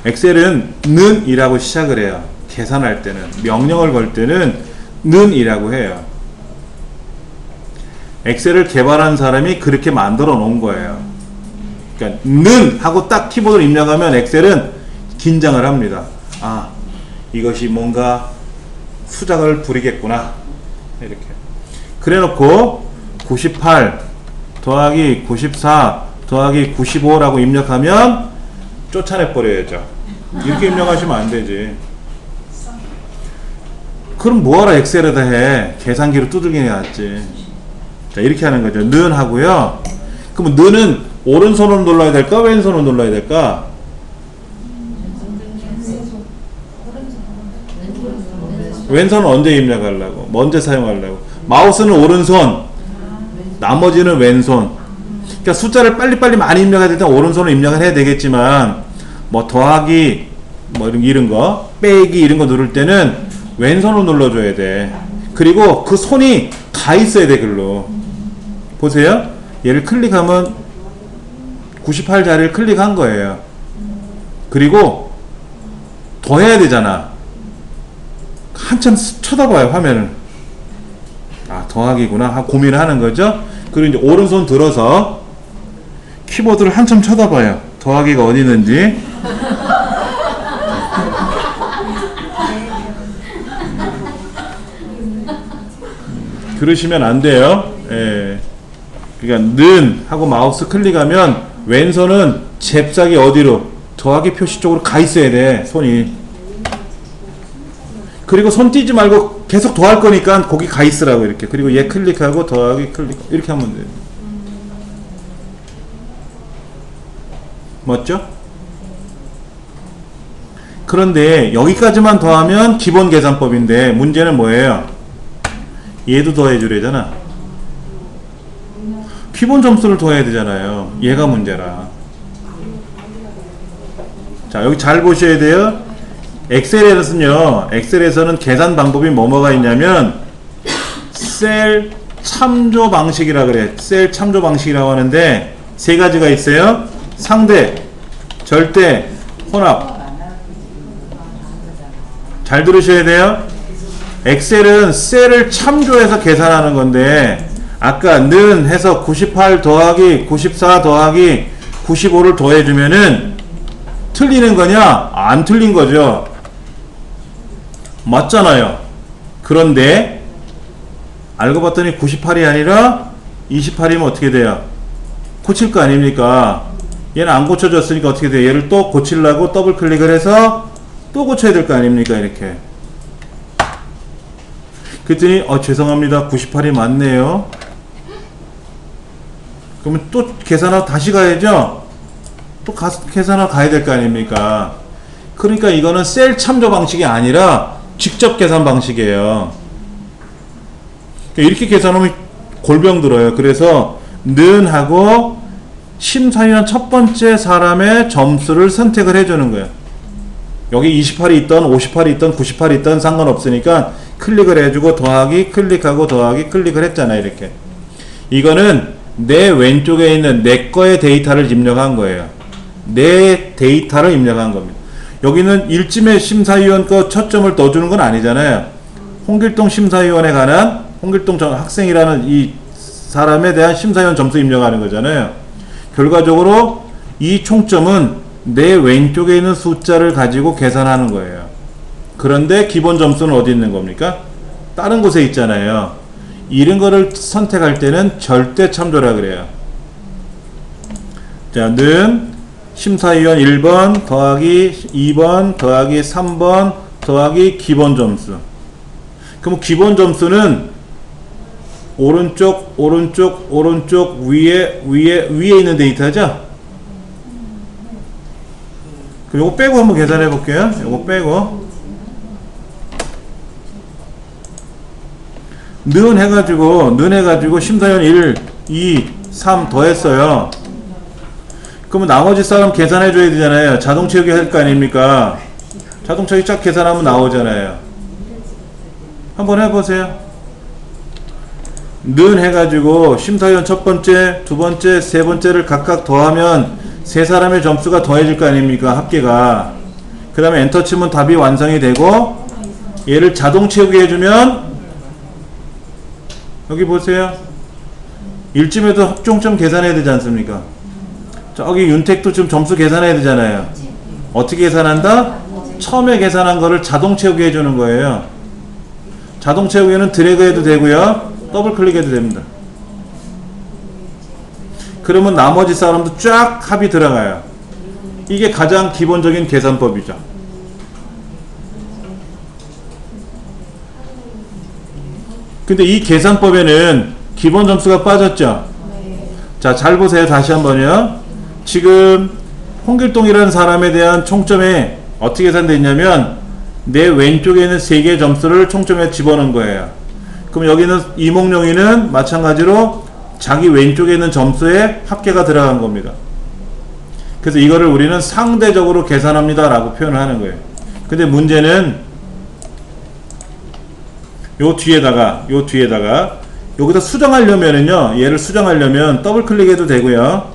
엑셀은 는 이라고 시작을 해요. 계산할 때는, 명령을 걸 때는 는 이라고 해요. 엑셀을 개발한 사람이 그렇게 만들어 놓은 거예요. 그러니까 는 하고 딱 키보드를 입력하면 엑셀은 긴장을 합니다. 아, 이것이 뭔가 수작을 부리겠구나, 이렇게. 그래 놓고 98 더하기 94 더하기 95라고 입력하면 쫓아내 버려야죠. 이렇게 입력하시면 안 되지. 그럼 뭐하러 엑셀에다 해? 계산기로 두들기는 게 낫지. 자, 이렇게 하는 거죠. 는 하고요. 그러면 는은 오른손으로 눌러야 될까? 왼손으로 눌러야 될까? 왼손은 언제 입력하려고? 언제 사용하려고? 마우스는 오른손, 나머지는 왼손. 그러니까 숫자를 빨리빨리 많이 입력해야 될 때 오른손으로 입력을 해야 되겠지만, 뭐 더하기, 뭐 이런 거, 빼기 이런 거 누를 때는 왼손으로 눌러줘야 돼. 그리고 그 손이 가 있어야 돼, 글로. 보세요. 얘를 클릭하면 98 자리를 클릭한 거예요. 그리고 더 해야 되잖아. 한참 쳐다봐요, 화면을. 아, 더하기구나 하고 고민을 하는 거죠. 그리고 이제 오른손 들어서 키보드를 한참 쳐다봐요. 더하기가 어디 있는지. 그러시면 안 돼요. 예. 그러니까 는 하고 마우스 클릭하면 왼손은 잽싸게 어디로? 더하기 표시 쪽으로 가 있어야 돼, 손이. 그리고 손 띄지 말고 계속 더할 거니까 거기 가 있으라고, 이렇게. 그리고 얘 클릭하고 더하기 클릭, 이렇게 하면 돼요. 맞죠? 그런데 여기까지만 더하면 기본 계산법인데 문제는 뭐예요? 얘도 더해 주래잖아. 기본 점수를 더해야 되잖아요. 얘가 문제라. 자, 여기 잘 보셔야 돼요. 엑셀에서는 계산 방법이 뭐가 있냐면 셀 참조 방식이라 그래. 셀 참조 방식이라고 하는데 세 가지가 있어요. 상대, 절대, 혼합. 잘 들으셔야 돼요. 엑셀은 셀을 참조해서 계산하는 건데 아까 는 해서 98 더하기 94 더하기 95를 더해주면은 틀리는 거냐? 안 틀린 거죠. 맞잖아요. 그런데 알고 봤더니 98이 아니라 28이면 어떻게 돼요? 고칠 거 아닙니까? 얘는 안 고쳐졌으니까 어떻게 돼요? 얘를 또 고치려고 더블 클릭을 해서 또 고쳐야 될 거 아닙니까? 이렇게. 그랬더니 죄송합니다. 98이 맞네요. 그러면 또 계산하러 다시 가야죠? 또 계산하러 가야 될 거 아닙니까? 그러니까 이거는 셀 참조 방식이 아니라 직접 계산 방식이에요. 이렇게 계산하면 골병 들어요. 그래서 는 하고 심사위원 첫 번째 사람의 점수를 선택을 해주는 거예요. 여기 28이 있던 58이 있던 98이 있던 상관없으니까 클릭을 해주고 더하기 클릭하고 더하기 클릭을 했잖아요. 이렇게. 이거는 내 왼쪽에 있는 내 거의 데이터를 입력한 거예요. 내 데이터를 입력한 겁니다. 여기는 일찜의 심사위원 거 첫 점을 넣어주는 건 아니잖아요. 홍길동 심사위원에 관한 홍길동 학생이라는 이 사람에 대한 심사위원 점수 입력하는 거잖아요. 결과적으로 이 총점은 내 왼쪽에 있는 숫자를 가지고 계산하는 거예요. 그런데 기본 점수는 어디 있는 겁니까? 다른 곳에 있잖아요. 이런 거를 선택할 때는 절대 참조라 그래요. 자, 는 심사위원 1번 더하기 2번 더하기 3번 더하기 기본 점수. 그럼 기본 점수는 오른쪽 위에 있는 데이터죠? 그럼 요거 빼고 한번 계산해 볼게요. 요거 빼고 는 해가지고 심사위원 1, 2, 3 더했어요. 그러면 나머지 사람 계산해 줘야 되잖아요. 자동 채우기 할 거 아닙니까? 자동 채우기 쫙 계산하면 나오잖아요. 한번 해보세요. 는 해가지고 심사위원 첫 번째, 두 번째, 세 번째를 각각 더하면 세 사람의 점수가 더해질 거 아닙니까? 합계가. 그 다음에 엔터 치면 답이 완성이 되고, 얘를 자동 채우기 해주면 여기 보세요. 일쯤에도 합종점 계산해야 되지 않습니까? 저기 윤택도 지금 점수 계산해야 되잖아요. 어떻게 계산한다? 처음에 계산한 거를 자동 채우기 해주는 거예요. 자동 채우기는 드래그 해도 되고요, 더블 클릭해도 됩니다. 그러면 나머지 사람도 쫙 합이 들어가요. 이게 가장 기본적인 계산법이죠. 근데 이 계산법에는 기본 점수가 빠졌죠. 자, 잘 보세요. 다시 한번요. 지금 홍길동이라는 사람에 대한 총점에 어떻게 계산되어 있냐면, 내 왼쪽에 있는 3개의 점수를 총점에 집어넣은 거예요. 그럼 여기는 이몽룡이는 마찬가지로 자기 왼쪽에 있는 점수에 합계가 들어간 겁니다. 그래서 이거를 우리는 상대적으로 계산합니다 라고 표현을 하는 거예요. 근데 문제는 요 뒤에다가 여기다 수정하려면은요, 얘를 수정하려면 더블 클릭해도 되고요,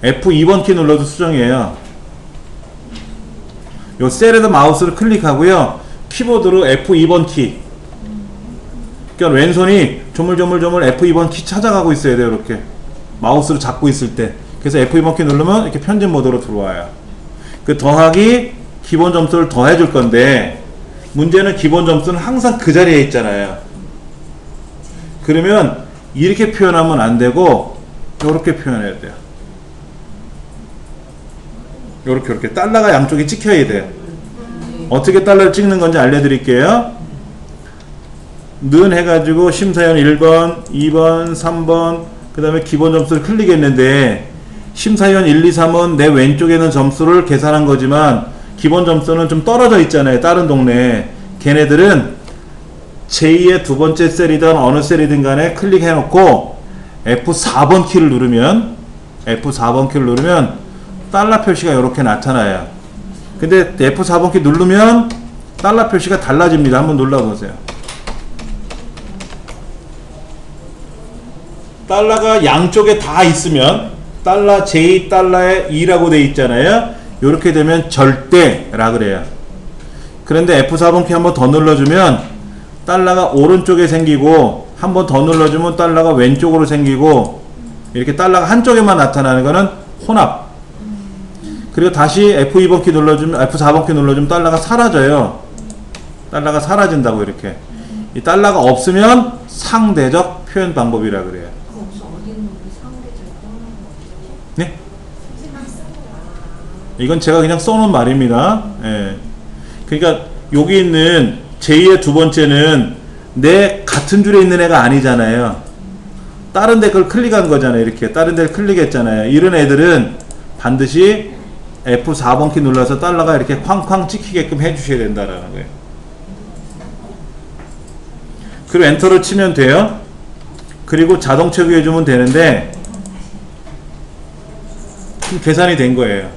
F2번 키 눌러도 수정이에요. 요 셀에다 마우스를 클릭하고요, 키보드로 F2번 키, 그러니까 왼손이 조물조물 F2번 키 찾아가고 있어야 돼요. 이렇게 마우스를 잡고 있을 때. 그래서 F2번 키 누르면 이렇게 편집 모드로 들어와요. 그 더하기 기본 점수를 더해 줄 건데, 문제는 기본 점수는 항상 그 자리에 있잖아요. 그러면 이렇게 표현하면 안 되고 이렇게 표현해야 돼요. 이렇게 달러가 양쪽에 찍혀야 돼요. 어떻게 달러를 찍는 건지 알려드릴게요. 는 해가지고 심사위원 1번, 2번, 3번, 그 다음에 기본 점수를 클릭했는데, 심사위원 1, 2, 3은 내 왼쪽에 있는 점수를 계산한 거지만 기본 점수는 좀 떨어져 있잖아요. 다른 동네에. 걔네들은 제2의 두 번째 셀이든 어느 셀이든 간에 클릭해 놓고 F4번 키를 누르면 달러 표시가 이렇게 나타나요. 근데 F4번 키 누르면 달러 표시가 달라집니다. 한번 눌러보세요. 달러가 양쪽에 다 있으면 달러 J, 달러에 2라고 돼 있잖아요. 이렇게 되면 절대라 그래요. 그런데 F4번 키 한번 더 눌러주면 달러가 오른쪽에 생기고, 한번 더 눌러주면 달러가 왼쪽으로 생기고, 이렇게 달러가 한쪽에만 나타나는 거는 혼합. 그리고 다시 F2번 키 눌러주면, F4번 키 눌러주면 달러가 사라져요. 달러가 사라진다고. 이렇게 이 달러가 없으면 상대적 표현 방법이라 그래요. 네? 이건 제가 그냥 써놓은 말입니다. 예. 그러니까 여기 있는 제2의 두 번째는 내 같은 줄에 있는 애가 아니잖아요. 다른 데 걸 클릭한 거잖아요. 이렇게 다른 데를 클릭했잖아요. 이런 애들은 반드시 F4번 키 눌러서 달러가 이렇게 쾅쾅 찍히게끔 해주셔야 된다라는 거예요. 그리고 엔터를 치면 돼요. 그리고 자동 채우기 해주면 되는데, 계산이 된 거예요.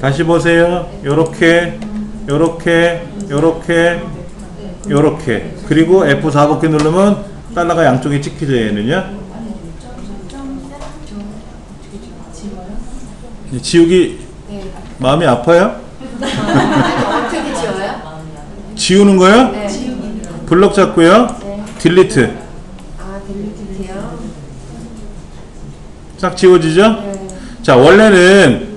다시 보세요. 요렇게 그리고 F4번 키 누르면 달러가 양쪽에 찍히죠. 얘는요. 지우기 마음이 아파요? 어떻게 지워요? 지우는 거요? 네. 블럭 잡고요. 네. 딜리트. 아, 딜리트요? 싹 지워지죠? 네. 자, 원래는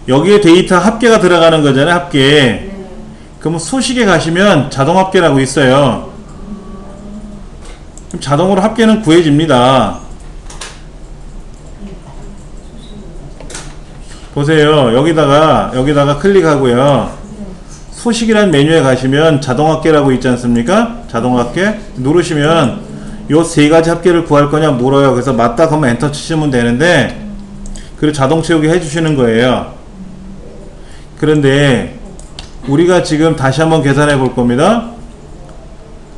여기에 데이터 합계가 들어가는 거잖아요. 합계. 네. 그럼 소식에 가시면 자동 합계라고 있어요. 그럼 자동으로 합계는 구해집니다. 보세요. 여기다가 클릭하고요. 소식이라는 메뉴에 가시면 자동 합계라고 있지 않습니까? 자동 합계 누르시면 요 세 가지 합계를 구할 거냐 물어요. 그래서 맞다 그러면 엔터 치시면 되는데, 그리고 자동 채우기 해주시는 거예요. 그런데 우리가 지금 다시 한번 계산해 볼 겁니다.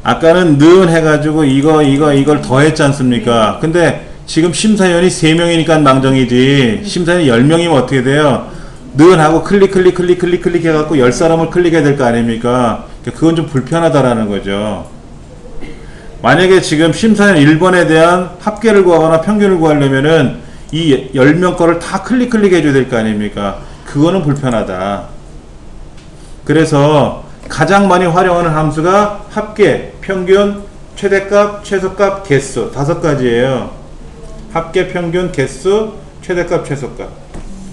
아까는 는 해가지고 이걸 더했지 않습니까? 근데 지금 심사위원이 3명이니까 망정이지. 심사위원이 10명이면 어떻게 돼요? 는 하고 클릭 해갖고 10사람을 클릭해야 될 거 아닙니까? 그건 좀 불편하다라는 거죠. 만약에 지금 심사위원 1번에 대한 합계를 구하거나 평균을 구하려면은 이 10명 거를 다 클릭 해줘야 될 거 아닙니까? 그거는 불편하다. 그래서 가장 많이 활용하는 함수가 합계, 평균, 최대값, 최소값, 개수 5가지예요. 합계, 평균, 개수, 최대값, 최소값.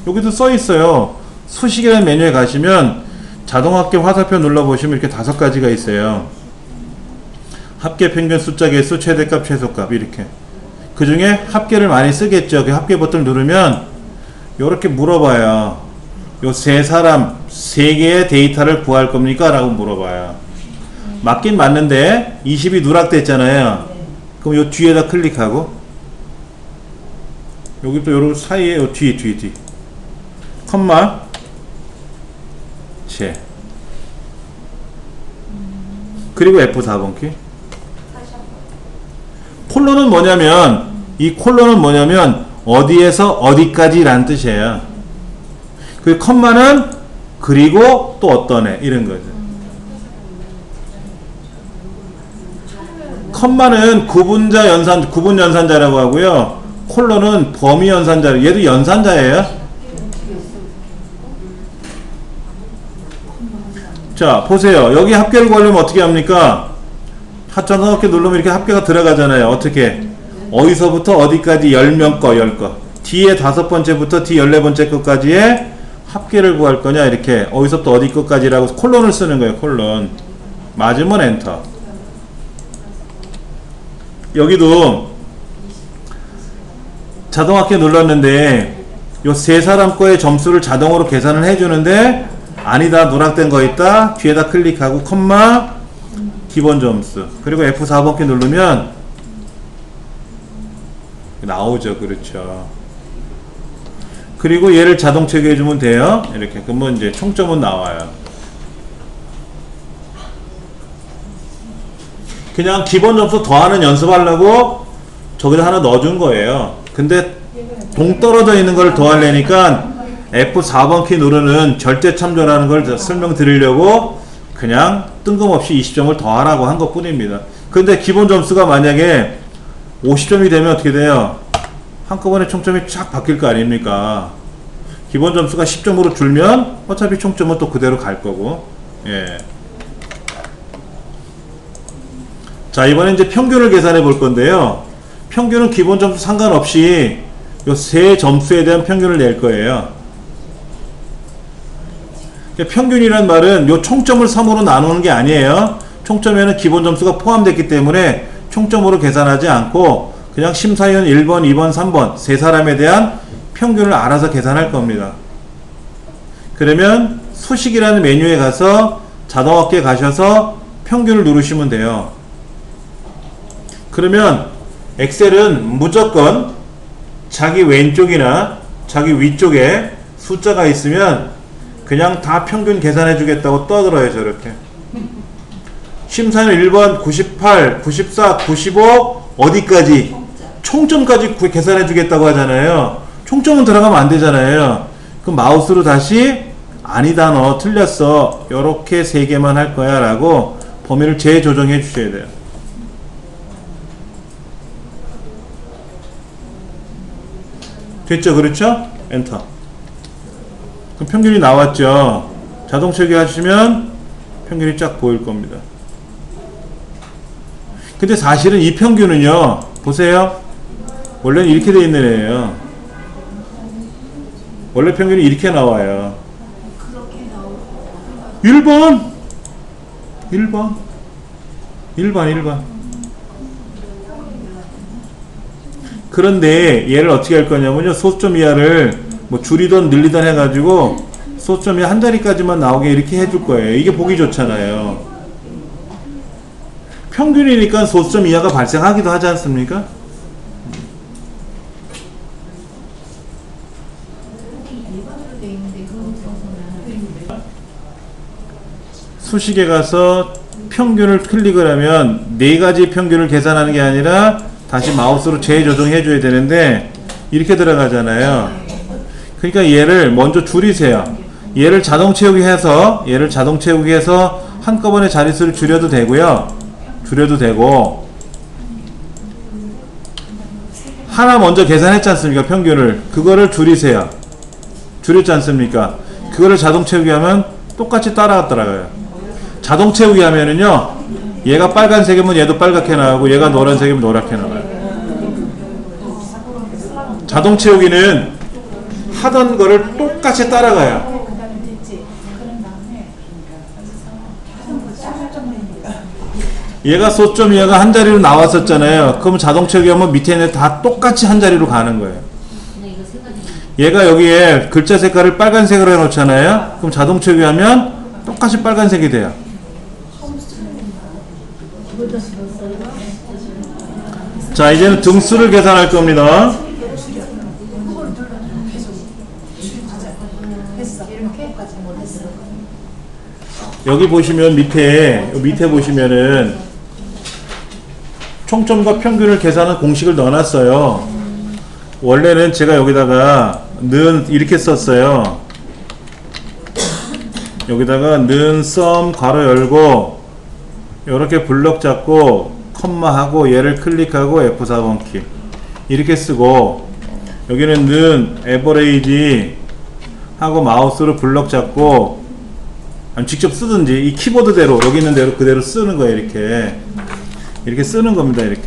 여기도 써 있어요. 수식이라는 메뉴에 가시면 자동합계 화살표 눌러보시면 이렇게 5가지가 있어요. 합계, 평균, 숫자, 개수, 최대값, 최소값 이렇게. 그 중에 합계를 많이 쓰겠죠. 그 합계 버튼을 누르면 이렇게 물어봐요. 요 3사람 3개의 데이터를 구할 겁니까? 라고 물어봐요. 맞긴 맞는데 20이 누락됐잖아요. 그럼 요 뒤에다 클릭하고 여기 또 요 사이에 요 뒤 컴마 제 그리고 F4번 키. 콜론은 뭐냐면 이 콜론은 뭐냐면 어디에서 어디까지 라는 뜻이에요. 그 컴마는 그리고 또 어떤 애 이런 거죠. 컴마는 구분 연산자라고 하고요. 콜론은 범위 연산자. 얘도 연산자예요. 자 보세요. 여기 합계를 구하려면 어떻게 합니까? 자동합계 누르면 이렇게 합계가 들어가잖아요. 어떻게? 어디서부터 어디까지 10명 거 10거 뒤에 5번째부터 뒤 14번째 것까지의 합계를 구할 거냐 이렇게 어디서부터 어디 것까지라고 콜론을 쓰는 거예요. 콜론 맞으면 엔터. 여기도 자동합계 눌렀는데 요 3사람 거의 점수를 자동으로 계산을 해주는데 아니다 누락된 거 있다 뒤에다 클릭하고 컴마 기본 점수 그리고 F4번 키 누르면 나오죠. 그렇죠. 그리고 얘를 자동 체크해 주면 돼요. 이렇게 그러면 이제 총점은 나와요. 그냥 기본 점수 더하는 연습하려고 저기다 하나 넣어준 거예요. 근데 동떨어져 있는 걸 더하려니까 F4번 키 누르는 절대 참조라는 걸 설명드리려고 그냥 뜬금없이 20점을 더하라고 한 것 뿐입니다. 근데 기본 점수가 만약에 50점이 되면 어떻게 돼요? 한꺼번에 총점이 쫙 바뀔 거 아닙니까? 기본 점수가 10점으로 줄면 어차피 총점은 또 그대로 갈 거고. 예. 자 이번에 이제 평균을 계산해 볼 건데요. 평균은 기본 점수 상관없이 요 세 점수에 대한 평균을 낼 거예요. 평균이란 말은 요 총점을 3으로 나누는 게 아니에요. 총점에는 기본 점수가 포함됐기 때문에 총점으로 계산하지 않고 그냥 심사위원 1번, 2번, 3번 세 사람에 대한 평균을 알아서 계산할 겁니다. 그러면 수식이라는 메뉴에 가서 자동합계 가셔서 평균을 누르시면 돼요. 그러면 엑셀은 무조건 자기 왼쪽이나 자기 위쪽에 숫자가 있으면 그냥 다 평균 계산해 주겠다고 떠들어요. 저렇게 심사위원 1번 98, 94, 95 어디까지 총점까지 계산해 주겠다고 하잖아요. 총점은 들어가면 안 되잖아요. 그럼 마우스로 다시 아니다 너 틀렸어 요렇게 3개만 할 거야 라고 범위를 재조정해 주셔야 돼요. 됐죠? 그렇죠? 엔터. 그럼 평균이 나왔죠? 자동 체크하시면 평균이 쫙 보일 겁니다. 근데 사실은 이 평균은요 보세요. 원래는 이렇게 돼 있는 애예요. 원래 평균이 이렇게 나와요. 1번 1번 그런데 얘를 어떻게 할 거냐면요. 소수점 이하를 뭐 줄이던 늘리던 해가지고 소수점 이하 한 자리까지만 나오게 이렇게 해줄 거예요. 이게 보기 좋잖아요. 평균이니까 소수점 이하가 발생하기도 하지 않습니까? 수식에 가서 평균을 클릭을 하면 네 가지 평균을 계산하는 게 아니라 다시 마우스로 재조정해 줘야 되는데 이렇게 들어가잖아요. 그러니까 얘를 먼저 줄이세요. 얘를 자동 채우기 해서 한꺼번에 자릿수를 줄여도 되고요. 줄여도 되고, 하나 먼저 계산했지 않습니까? 평균을. 그거를 줄이세요. 줄였지 않습니까? 그거를 자동 채우기 하면 똑같이 따라가요. 자동 채우기 하면은요, 얘가 빨간색이면 얘도 빨갛게 나오고 얘가 노란색이면 노랗게 나와요. 자동 채우기는 하던 거를 똑같이 따라가요. 얘가 소점 얘가 한 자리로 나왔었잖아요. 그럼 자동 채우기 하면 밑에 있는 다 똑같이 한 자리로 가는 거예요. 얘가 여기에 글자 색깔을 빨간색으로 해놓잖아요. 그럼 자동 채우기 하면 똑같이 빨간색이 돼요. 자, 이제는 등수를 계산할 겁니다. 여기 보시면 밑에 보시면은 총점과 평균을 계산하는 공식을 넣어놨어요. 원래는 제가 여기다가 는 이렇게 썼어요. 여기다가 는 썸 괄호 열고 이렇게 블럭 잡고 컴마하고 얘를 클릭하고 F4번 키 이렇게 쓰고, 여기는 는 에버레이지 하고 마우스로 블럭 잡고, 아니 직접 쓰든지 이 키보드대로 여기 있는 대로 그대로 쓰는 거예요. 이렇게 쓰는 겁니다. 이렇게.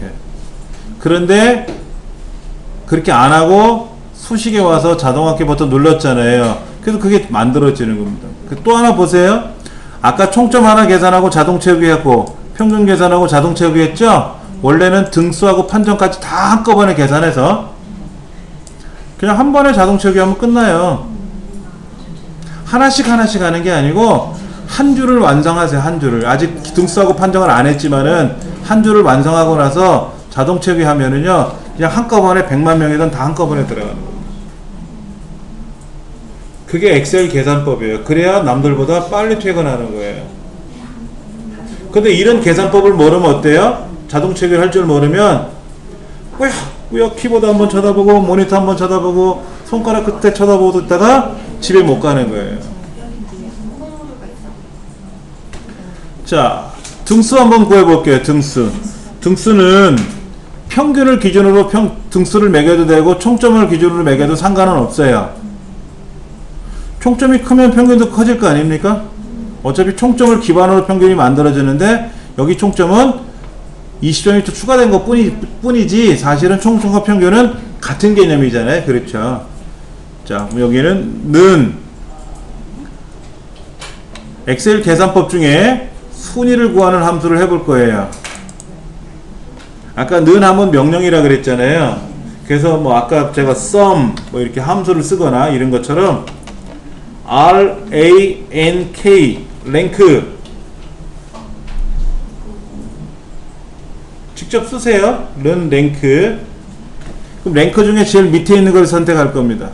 그런데 그렇게 안 하고 수식에 와서 자동화키 버튼 눌렀잖아요. 그래서 그게 만들어지는 겁니다. 또 하나 보세요. 아까 총점 하나 계산하고 자동 채우기 했고 평균 계산하고 자동 채우기 했죠. 원래는 등수하고 판정까지 다 한꺼번에 계산해서 그냥 한 번에 자동 채우기 하면 끝나요. 하나씩 하는 게 아니고 한 줄을 완성하세요. 한 줄을. 아직 등수하고 판정을 안 했지만은 한 줄을 완성하고 나서 자동 채우기 하면은요, 그냥 한꺼번에 100만 명이든 다 한꺼번에 들어가는 겁니다. 그게 엑셀 계산법이에요. 그래야 남들보다 빨리 퇴근하는 거예요. 근데 이런 계산법을 모르면 어때요? 자동 채우기 할 줄 모르면 꾸역 키보드 한번 쳐다보고 모니터 한번 쳐다보고 손가락 끝에 쳐다보고 있다가 집에 못 가는 거예요. 자, 등수 한번 구해볼게요. 등수는 평균을 기준으로 등수를 매겨도 되고 총점을 기준으로 매겨도 상관은 없어요. 총점이 크면 평균도 커질 거 아닙니까? 어차피 총점을 기반으로 평균이 만들어지는데 여기 총점은 20점이 또 추가된 것 뿐이지 사실은 총점과 평균은 같은 개념이잖아요. 그렇죠? 자, 여기는 는 엑셀 계산법 중에 순위를 구하는 함수를 해볼 거예요. 아까 는 하면 명령이라 그랬잖아요. 그래서 뭐 아까 제가 sum 뭐 이렇게 함수를 쓰거나 이런 것처럼 rank 랭크 직접 쓰세요. 는 랭크. 그럼 랭크 중에 제일 밑에 있는 걸 선택할 겁니다.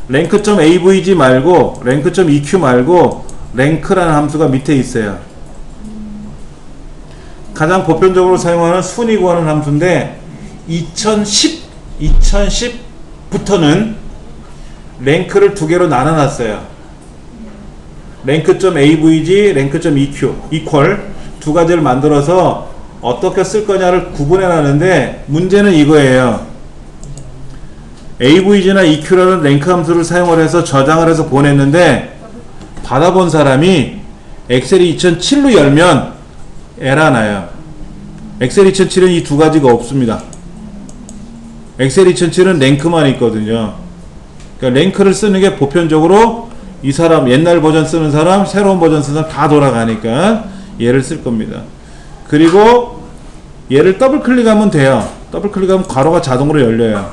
랭크.avg 말고 랭크.eq 말고 랭크라는 함수가 밑에 있어요. 가장 보편적으로 사용하는 순위 구하는 함수인데 2010부터는 랭크를 두 개로 나눠놨어요. 랭크.avg, 랭크.eq equal 두 가지를 만들어서 어떻게 쓸 거냐를 구분해 놨는데 문제는 이거예요. avg나 eq라는 랭크 함수를 사용을 해서 저장을 해서 보냈는데 받아본 사람이 엑셀이 2007로 열면 에러 나요. 엑셀 2007은 이 두 가지가 없습니다. 엑셀 2007은 랭크만 있거든요. 그러니까 랭크를 쓰는 게 보편적으로 이 사람 옛날 버전 쓰는 사람 새로운 버전 쓰는 사람 다 돌아가니까 얘를 쓸 겁니다. 그리고 얘를 더블 클릭하면 돼요. 더블 클릭하면 괄호가 자동으로 열려요.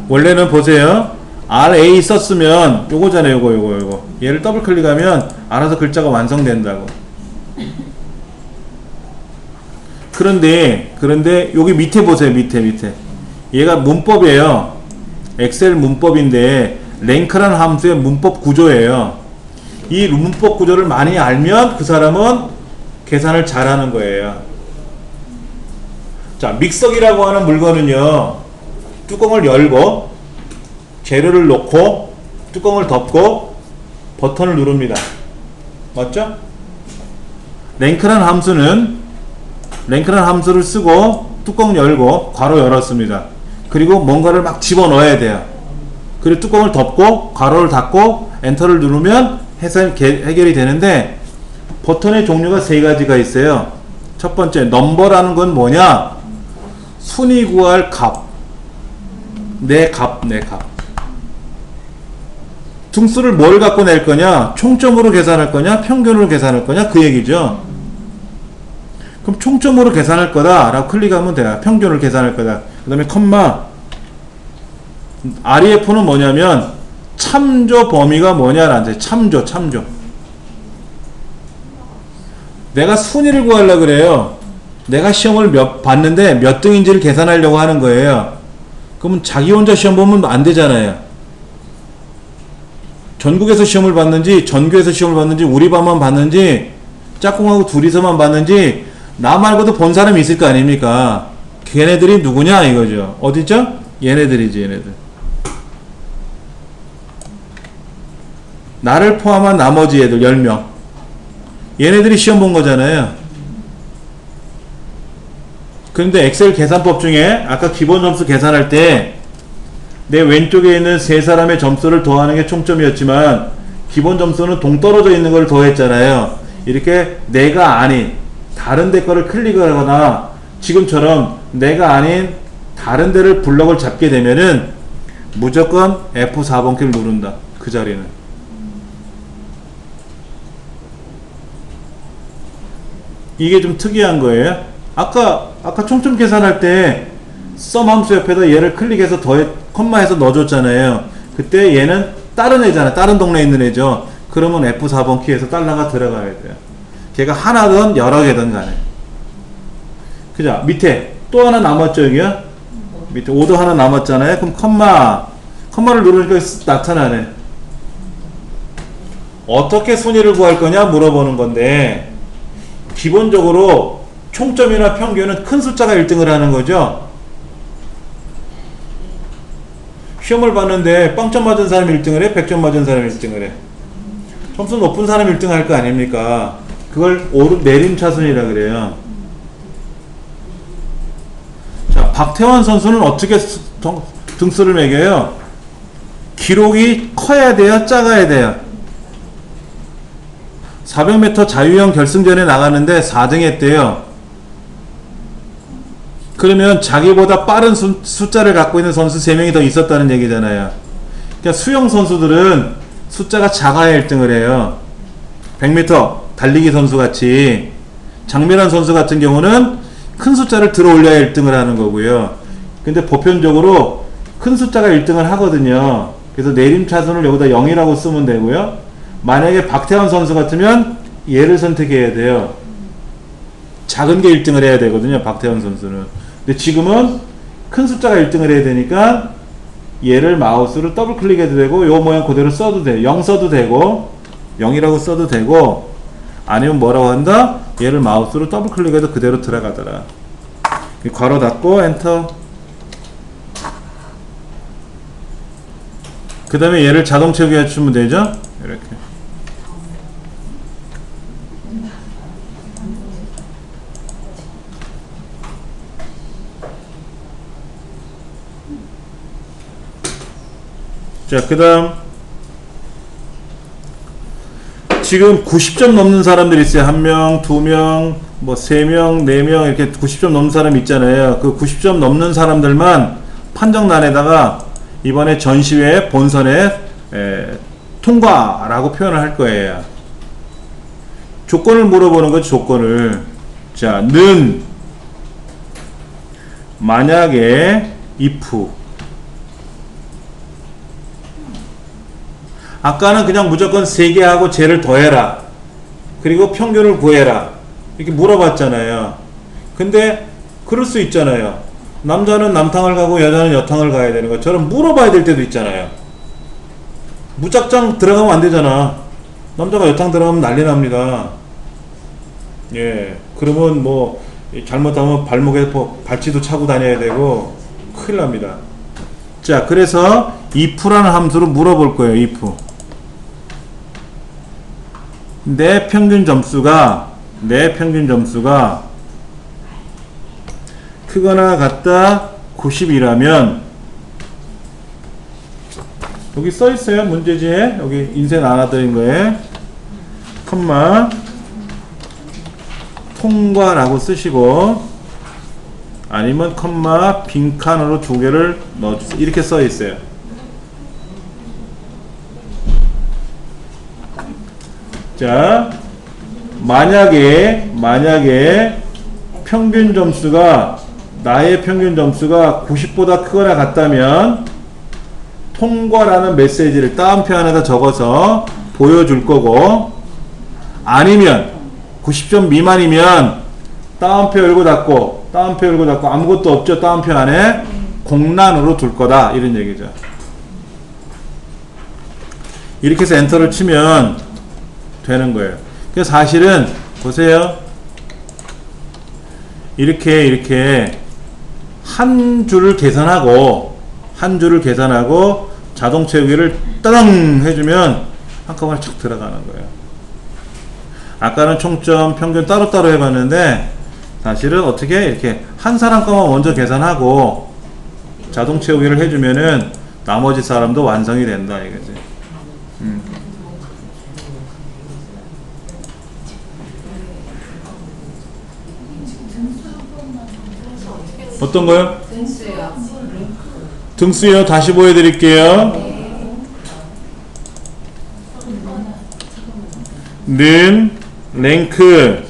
원래는 보세요. RA 썼으면 요거잖아요. 요거 얘를 더블 클릭하면 알아서 글자가 완성된다고. 그런데 여기 밑에 보세요. 밑에 얘가 문법이에요. 엑셀 문법인데 랭크라는 함수의 문법 구조예요. 이 문법 구조를 많이 알면 그 사람은 계산을 잘하는 거예요. 자, 믹서기라고 하는 물건은요, 뚜껑을 열고 재료를 넣고 뚜껑을 덮고 버튼을 누릅니다. 맞죠? 랭크란 함수를 쓰고 뚜껑 열고 괄호 열었습니다. 그리고 뭔가를 막 집어넣어야 돼요. 그리고 뚜껑을 덮고 괄호를 닫고 엔터를 누르면 해결이 되는데, 버튼의 종류가 세 가지가 있어요. 첫 번째, 넘버라는 건 뭐냐? 순위 구할 값. 내 값. 등수를 뭘 갖고 낼 거냐? 총점으로 계산할 거냐? 평균으로 계산할 거냐? 그 얘기죠. 그럼 총점으로 계산할 거다 라고 클릭하면 돼요. 평균을 계산할 거다. 그 다음에 컴마. REF는 뭐냐면 참조 범위가 뭐냐라는 거예요. 참조. 내가 순위를 구하려고 그래요. 내가 시험을 봤는데 몇 등인지를 계산하려고 하는 거예요. 그러면 자기 혼자 시험 보면 안 되잖아요. 전국에서 시험을 봤는지, 전교에서 시험을 봤는지, 우리 반만 봤는지, 짝꿍하고 둘이서만 봤는지, 나 말고도 본 사람이 있을 거 아닙니까? 걔네들이 누구냐 이거죠. 어디죠? 얘네들이지, 얘네들. 나를 포함한 나머지 애들 10명. 얘네들이 시험 본 거잖아요. 그런데 엑셀 계산법 중에 아까 기본 점수 계산할 때 내 왼쪽에 있는 세 사람의 점수를 더하는 게 총점이었지만, 기본 점수는 동떨어져 있는 걸 더했잖아요. 이렇게 내가 아닌 다른 데 거를 클릭을 하거나 지금처럼 내가 아닌 다른 데를 블럭을 잡게 되면은 무조건 F4번 키를 누른다. 그 자리는. 이게 좀 특이한 거예요. 아까 총점 계산할 때 썸 함수 옆에다 얘를 클릭해서 컴마해서 넣어줬잖아요. 그때 얘는 다른 애잖아. 다른 동네에 있는 애죠. 그러면 F4번 키에서 달러가 들어가야 돼요. 걔가 하나든 여러 개든 간에. 그죠? 밑에 또 하나 남았죠, 여기요? 밑에 오도 하나 남았잖아요. 그럼 컴마를 누르니까 나타나네. 어떻게 순위를 구할 거냐 물어보는 건데, 기본적으로 총점이나 평균은 큰 숫자가 1등을 하는 거죠. 시험을 봤는데 빵점 맞은 사람이 1등을 해? 100점 맞은 사람이 1등을 해? 점수 높은 사람이 1등 할 거 아닙니까? 그걸 내림차순이라 그래요. 자, 박태환 선수는 어떻게 등수를 매겨요? 기록이 커야 돼요? 작아야 돼요? 400m 자유형 결승전에 나가는데 4등 했대요. 그러면 자기보다 빠른 숫자를 갖고 있는 선수 3명이 더 있었다는 얘기잖아요. 그러니까 수영 선수들은 숫자가 작아야 1등을 해요. 100m 달리기 선수 같이. 장민환 선수 같은 경우는 큰 숫자를 들어 올려야 1등을 하는 거고요. 근데 보편적으로 큰 숫자가 1등을 하거든요. 그래서 내림차순을 여기다 0이라고 쓰면 되고요. 만약에 박태환 선수 같으면 얘를 선택해야 돼요. 작은 게 1등을 해야 되거든요, 박태환 선수는. 근데 지금은 큰 숫자가 1등을 해야 되니까 얘를 마우스로 더블 클릭해도 되고, 요 모양 그대로 써도 돼요. 0 써도 되고, 0이라고 써도 되고, 아니면 뭐라고 한다? 얘를 마우스로 더블 클릭해도 그대로 들어가더라. 괄호 닫고 엔터. 그 다음에 얘를 자동 채우기 해주면 되죠? 이렇게. 자, 그 다음 지금 90점 넘는 사람들이 있어요. 1명, 2명, 뭐 3명, 4명 이렇게 90점 넘는 사람 있잖아요. 그 90점 넘는 사람들만 판정란에다가 이번에 전시회 본선에 통과라고 표현을 할 거예요. 조건을 물어보는 거죠. 조건을. 자, 는 만약에 if. 아까는 그냥 무조건 3개 하고 쟤를 더해라. 그리고 평균을 구해라. 이렇게 물어봤잖아요. 근데 그럴 수 있잖아요. 남자는 남탕을 가고 여자는 여탕을 가야 되는 것처럼 물어봐야 될 때도 있잖아요. 무작정 들어가면 안 되잖아. 남자가 여탕 들어가면 난리 납니다. 예, 그러면 뭐 잘못하면 발목에 발찌도 차고 다녀야 되고 큰일 납니다. 자, 그래서 if라는 함수로 물어볼 거예요. if 내 평균 점수가 크거나 같다 90이라면 여기 써 있어요. 문제지에 여기 인쇄 나눠드린 거에 컴마 통과라고 쓰시고 아니면 컴마 빈칸으로 두 개를 넣어주세요. 이렇게 써 있어요. 자, 만약에 평균 점수가 나의 평균 점수가 90보다 크거나 같다면 통과라는 메시지를 따옴표 안에다 적어서 보여줄 거고, 아니면 90점 미만이면 따옴표 열고 닫고 아무것도 없죠. 따옴표 안에 공란으로 둘 거다 이런 얘기죠. 이렇게 해서 엔터를 치면 되는 거예요. 그래서 사실은 보세요. 이렇게 한 줄을 계산하고 자동 채우기를 따당 해주면 한꺼번에 착 들어가는 거예요. 아까는 총점 평균 따로따로 해봤는데 사실은 어떻게 이렇게 한 사람 거만 먼저 계산하고 자동 채우기를 해주면은 나머지 사람도 완성이 된다 이거지. 어떤 거요? 등수요. 다시 보여드릴게요. 는 랭크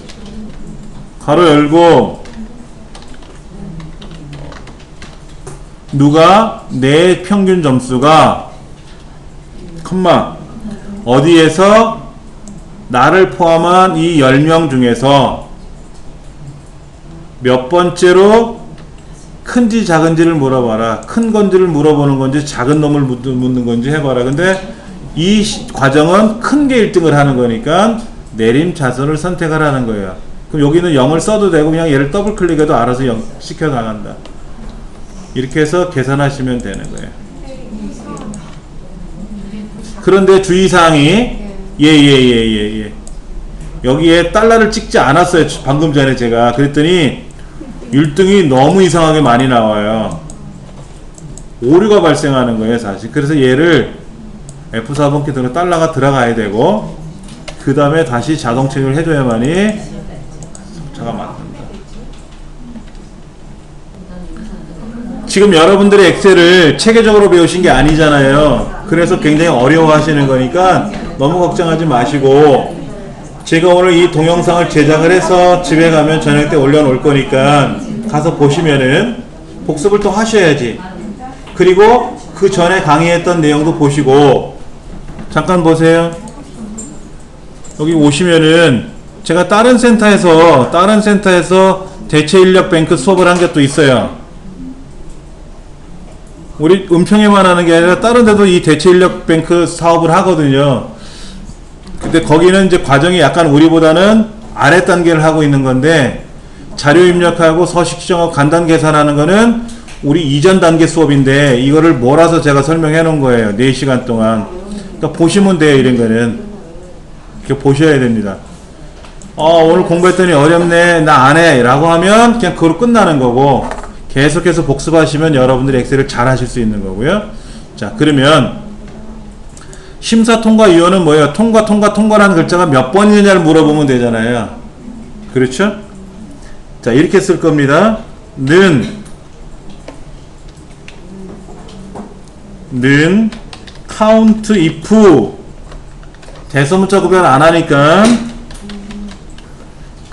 가로 열고 누가 내 평균 점수가 컴마 어디에서 나를 포함한 이 10명 중에서 몇 번째로 큰지 작은지를 물어봐라. 큰 건지를 물어보는 건지 작은 놈을 묻는 건지 해봐라. 근데 이 과정은 큰 게 1등을 하는 거니까 내림차순을 선택하라는 거예요. 그럼 여기는 0을 써도 되고 그냥 얘를 더블 클릭해도 알아서 0 시켜 나간다. 이렇게 해서 계산하시면 되는 거예요. 그런데 주의사항이 여기에 달러를 찍지 않았어요. 방금 전에 제가 그랬더니 1등이 너무 이상하게 많이 나와요. 오류가 발생하는 거예요 사실. 그래서 얘를 F4번 키 들어 달러가 들어가야 되고 그 다음에 다시 자동 체크를 해줘야만이 숫자가 맞는다. 지금 여러분들이 엑셀을 체계적으로 배우신 게 아니잖아요. 그래서 굉장히 어려워하시는 거니까 너무 걱정하지 마시고, 제가 오늘 이 동영상을 제작을 해서 집에 가면 저녁 때 올려놓을 거니까 가서 보시면은 복습을 또 하셔야지. 그리고 그 전에 강의했던 내용도 보시고, 잠깐 보세요. 여기 오시면은 제가 다른 센터에서 대체인력뱅크 수업을 한 게 또 있어요. 우리 은평에만 하는 게 아니라 다른 데도 이 대체인력뱅크 사업을 하거든요. 근데 거기는 이제 과정이 약간 우리보다는 아래 단계를 하고 있는 건데, 자료 입력하고 서식 지정하고 간단 계산하는 거는 우리 이전 단계 수업인데 이거를 몰아서 제가 설명해 놓은 거예요. 4시간 동안. 그러니까 보시면 돼요. 이런 거는 이렇게 보셔야 됩니다. 오늘 공부했더니 어렵네, 나 안 해 라고 하면 그냥 그걸로 끝나는 거고, 계속해서 복습하시면 여러분들이 엑셀을 잘 하실 수 있는 거고요. 자, 그러면 심사통과위원은 뭐예요? 통과라는 글자가 몇 번이냐를 물어보면 되잖아요. 그렇죠? 자, 이렇게 쓸 겁니다. 는 count if 대소문자 구별 안 하니까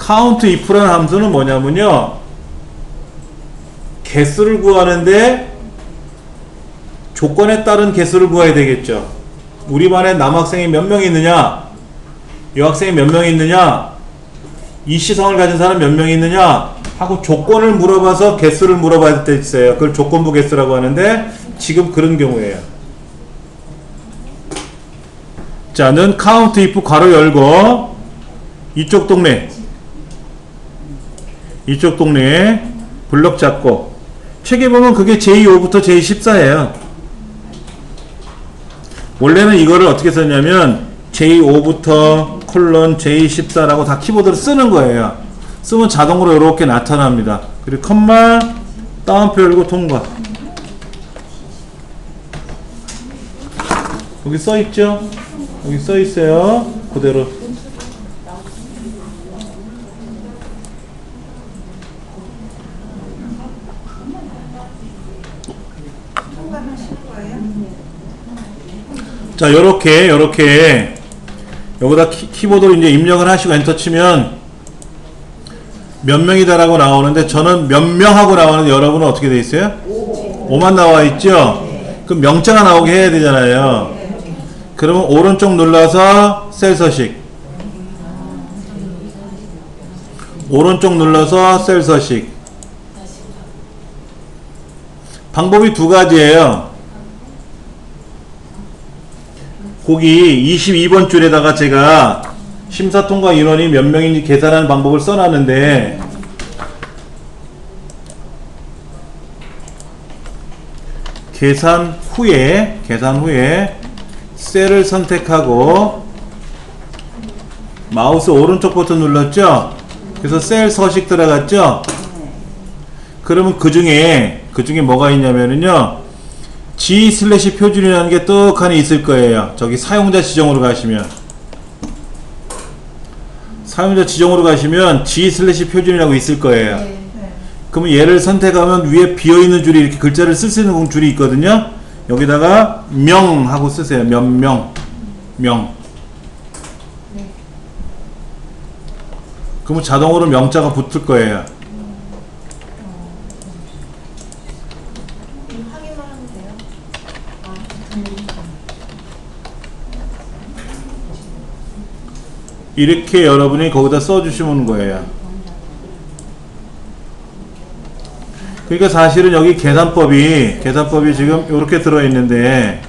count if라는 함수는 뭐냐면요, 개수를 구하는데 조건에 따른 개수를 구해야 되겠죠. 우리 반에 남학생이 몇 명 있느냐, 여학생이 몇 명 있느냐, 이 시성을 가진 사람 몇 명 있느냐 하고 조건을 물어봐서 개수를 물어봐야 될 때 있어요. 그걸 조건부 개수라고 하는데 지금 그런 경우예요. 자, 는 count if 괄호 열고 이쪽 동네 블럭 잡고 책에 보면 그게 J5부터 J14예요. 원래는 이거를 어떻게 썼냐면 J5부터 콜론 J14라고 다 키보드로 쓰는 거예요. 쓰면 자동으로 이렇게 나타납니다. 그리고 컴마 따옴표 열고 통과. 여기 써있죠? 여기 써있어요. 그대로. 자, 요렇게 여기다 키보드로 이제 입력을 하시고 엔터 치면 몇 명이다라고 나오는데 저는 몇 명하고 나오는데 여러분은 어떻게 돼 있어요? 5만 나와 있죠? 그럼 명자가 나오게 해야 되잖아요. 그러면 오른쪽 눌러서 셀 서식. 오른쪽 눌러서 셀 서식. 방법이 두 가지예요. 거기 22번 줄에다가 제가 심사통과 인원이 몇 명인지 계산하는 방법을 써놨는데 계산 후에 셀을 선택하고 마우스 오른쪽 버튼 눌렀죠? 그래서 셀 서식 들어갔죠? 그러면 그 중에 뭐가 있냐면은요 G 슬래시 표준이라는 게 떡하니 있을 거예요. 저기 사용자 지정으로 가시면 G 슬래시 표준이라고 있을 거예요. 그러면 얘를 선택하면 위에 비어있는 줄이 이렇게 글자를 쓸 수 있는 줄이 있거든요. 여기다가 명 하고 쓰세요. 명. 그러면 자동으로 명자가 붙을 거예요. 이렇게 여러분이 거기다 써주시면 거예요. 그러니까 사실은 여기 계산법이 지금 이렇게 들어있는데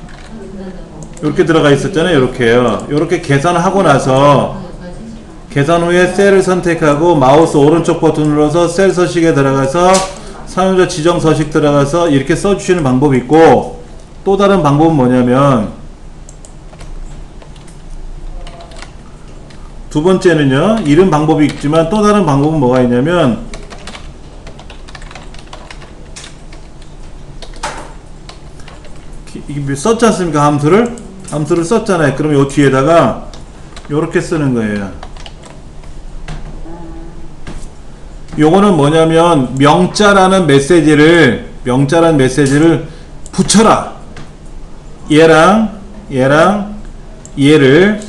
이렇게 들어가 있었잖아요. 이렇게요. 이렇게 계산하고 나서 계산 후에 셀을 선택하고 마우스 오른쪽 버튼 눌러서 셀 서식에 들어가서 사용자 지정 서식 들어가서 이렇게 써주시는 방법이 있고 또 다른 방법은 뭐냐면 두 번째는요. 이런 방법이 있지만 또 다른 방법은 뭐가 있냐면 이게 썼지 않습니까? 함수를 썼잖아요. 그럼 요 뒤에다가 요렇게 쓰는 거예요. 요거는 뭐냐면 명자라는 메시지를 붙여라. 얘랑 얘를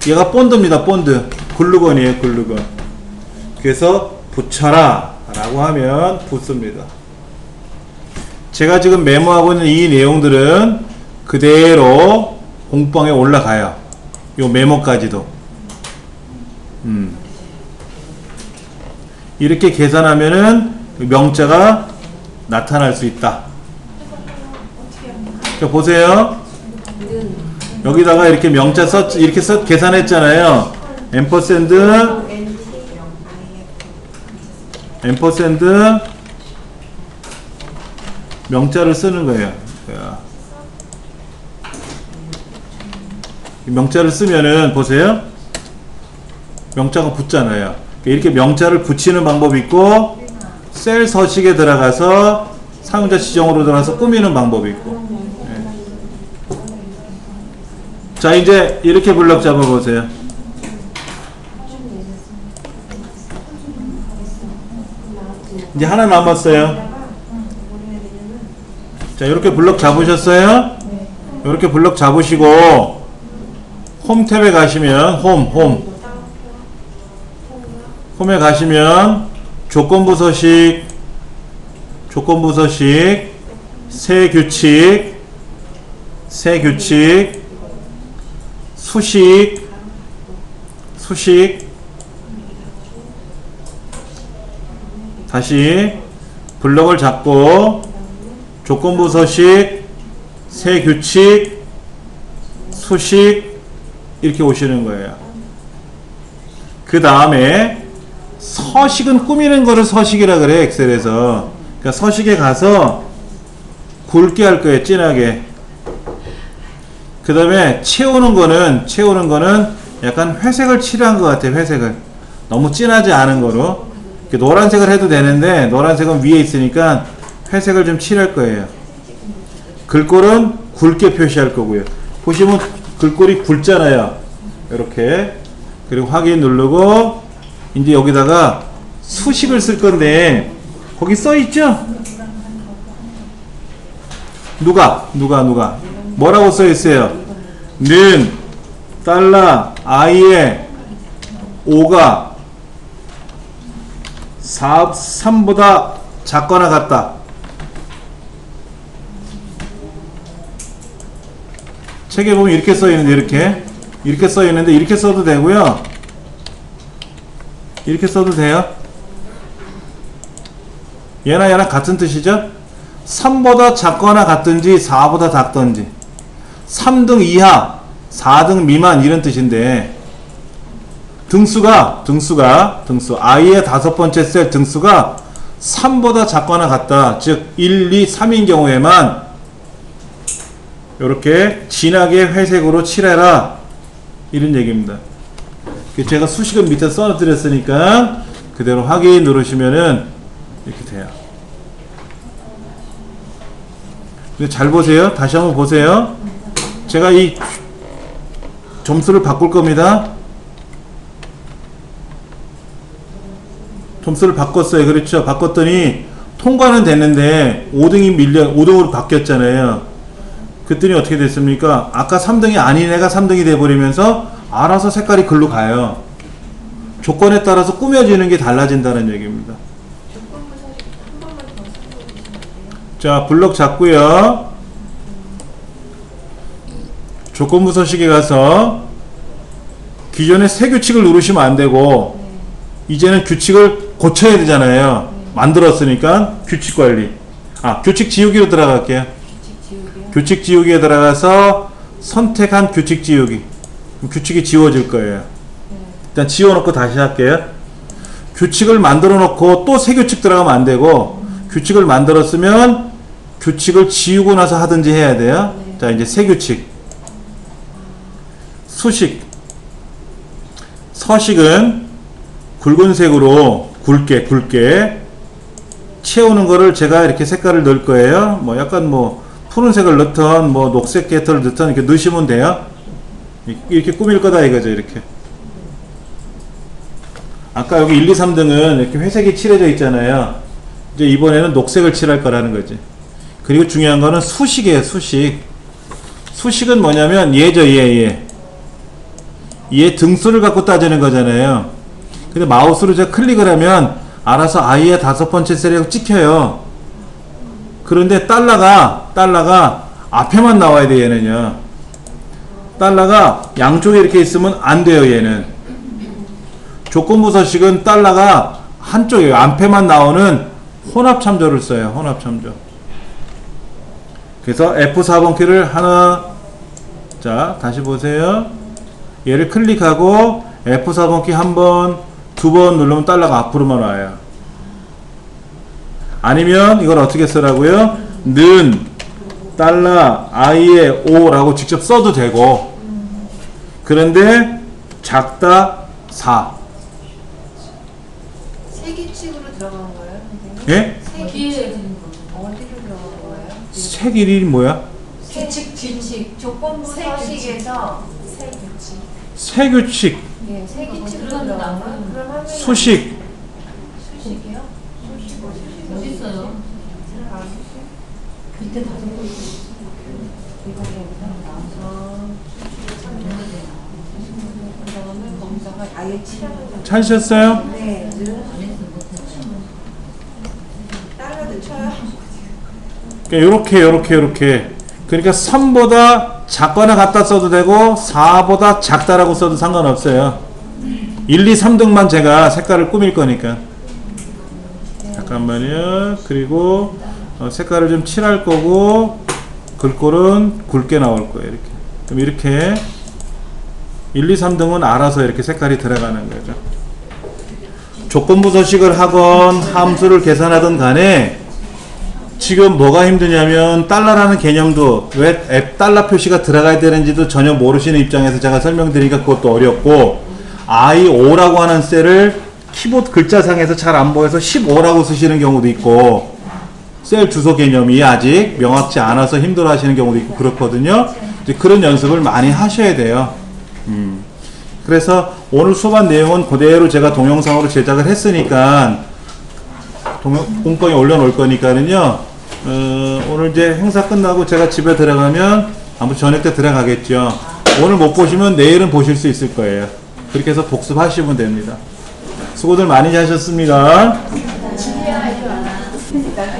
얘가 본드입니다. 본드. 글루건이에요. 글루건. 그래서 붙여라 라고 하면 붙습니다. 제가 지금 메모하고 있는 이 내용들은 그대로 공방에 올라가요. 요 메모까지도. 이렇게 계산하면은 명자가 나타날 수 있다. 자, 보세요. 여기다가 이렇게 명자 이렇게 계산했잖아요. 앰퍼샌드 명자를 쓰는 거예요. 명자를 쓰면은 보세요. 명자가 붙잖아요. 이렇게 명자를 붙이는 방법이 있고 셀 서식에 들어가서 사용자 지정으로 들어가서 꾸미는 방법이 있고. 자, 이제 이렇게 블럭 잡아보세요. 이제 하나 남았어요. 자, 이렇게 블럭 잡으셨어요? 이렇게 블럭 잡으시고 홈 탭에 가시면 홈에 가시면 조건부 서식 새 규칙 수식 다시 블럭을 잡고 조건부 서식 새 규칙 수식 이렇게 오시는 거예요. 그 다음에 서식은 꾸미는 거를 서식이라 그래, 엑셀에서. 그러니까 서식에 가서 굵게 할 거예요, 진하게. 그 다음에 채우는 거는 약간 회색을 칠한 것 같아요, 회색을. 너무 진하지 않은 거로. 노란색을 해도 되는데, 노란색은 위에 있으니까 회색을 좀 칠할 거예요. 글꼴은 굵게 표시할 거고요. 보시면 글꼴이 굵잖아요. 이렇게. 그리고 확인 누르고, 이제 여기다가 수식을 쓸 건데, 거기 써 있죠? 누가? 뭐라고 써 있어요? 는, 달러, i의 5가 3보다 작거나 같다. 책에 보면 이렇게 써 있는데, 이렇게 써 있는데, 이렇게 써도 되고요. 이렇게 써도 돼요. 얘랑 같은 뜻이죠? 3보다 작거나 같든지 4보다 작든지 3등 이하 4등 미만 이런 뜻인데, 등수 i의 5번째 셀 등수가 3보다 작거나 같다. 즉 1, 2, 3인 경우에만 이렇게 진하게 회색으로 칠해라, 이런 얘기입니다. 제가 수식은 밑에 써드렸으니까 그대로 확인 누르시면은 이렇게 돼요. 근데 잘 보세요. 다시 한번 보세요. 제가 이 점수를 바꿀 겁니다. 점수를 바꿨어요. 그렇죠? 바꿨더니 통과는 됐는데 5등으로 바뀌었잖아요. 그랬더니 어떻게 됐습니까? 아까 3등이 아닌 애가 3등이 돼버리면서 알아서 색깔이 글로 가요. 조건에 따라서 꾸며지는 게 달라진다는 얘기입니다. 자, 블럭 잡고요. 조건부 서식에 가서 기존의 새 규칙을 누르시면 안 되고, 이제는 규칙을 고쳐야 되잖아요. 만들었으니까 규칙 관리. 규칙 지우기로 들어갈게요. 규칙 지우기에 들어가서 선택한 규칙 지우기. 규칙이 지워질 거예요. 일단 지워놓고 다시 할게요. 규칙을 만들어 놓고 또 새 규칙 들어가면 안 되고, 규칙을 만들었으면 규칙을 지우고 나서 하든지 해야 돼요. 자, 이제 새 규칙. 수식. 서식은 굵은색으로 굵게 채우는 거를 제가 이렇게 색깔을 넣을 거예요. 약간 푸른색을 넣든 녹색 계통을 넣든 이렇게 넣으시면 돼요. 이렇게 꾸밀 거다 이거죠. 이렇게. 아까 여기 1, 2, 3등은 이렇게 회색이 칠해져 있잖아요. 이제 이번에는 녹색을 칠할 거라는 거지. 그리고 중요한 거는 수식이에요. 수식은 뭐냐면 얘죠. 얘 등수를 갖고 따지는 거잖아요. 근데 마우스로 제가 클릭을 하면 알아서 i의 5번째 셀에 찍혀요. 그런데 달러가 앞에만 나와야 돼. 얘는요. 달러가 양쪽에 이렇게 있으면 안 돼요. 얘는. 조건부 서식은 달러가 한쪽에 앞에만 나오는 혼합 참조를 써요. 혼합 참조. 그래서 F4번 키를 하나, 자, 다시 보세요. 얘를 클릭하고 F4번 키 한 번, 두 번 누르면 달러가 앞으로만 와요. 아니면 이걸 어떻게 쓰라고요? 는 달러 i의 5라고 직접 써도 되고, 그런데 작다 4. 새 규칙으로 들어간 거예요, 선생님? 예? 새 규칙 어디로 들어간 거예요? 색 이름이 뭐야? 규칙 조건부 서식에서 새 규칙. 예, 새 규칙으로 들어간 거예요? 그럼 하면 수식이요? 어디 있어요? 밑에 다 적고 있어요. 그러면 거기다가 아예 칠하는 거. 찾으셨어요? 네. 달러도 쳐요. 이렇게. 그러니까 3보다 작거나 같다 써도 되고 4보다 작다라고 써도 상관없어요. 1, 2, 3등만 제가 색깔을 꾸밀 거니까. 잠깐만요. 그리고 색깔을 좀 칠할 거고, 글꼴은 굵게 나올 거예요. 이렇게. 그럼 1, 2, 3등은 알아서 이렇게 색깔이 들어가는 거죠. 조건부 서식을 하건 함수를 계산하든 간에 지금 뭐가 힘드냐면 달러라는 개념도 왜 달러 표시가 들어가야 되는지도 전혀 모르시는 입장에서 제가 설명드리니까 그것도 어렵고 I5라고 하는 셀을 키보드 글자상에서 잘 안 보여서 15라고 쓰시는 경우도 있고 셀 주소 개념이 아직 명확치 않아서 힘들어 하시는 경우도 있고 그렇거든요. 이제 그런 연습을 많이 하셔야 돼요. 그래서 오늘 수업한 내용은 그대로 제가 동영상으로 제작을 했으니까 공방에 올려놓을 거니까는요. 오늘 이제 행사 끝나고 제가 집에 들어가면 아무 저녁 때 들어가겠죠. 오늘 못 보시면 내일은 보실 수 있을 거예요. 그렇게 해서 복습하시면 됩니다. 수고들 많이 하셨습니다.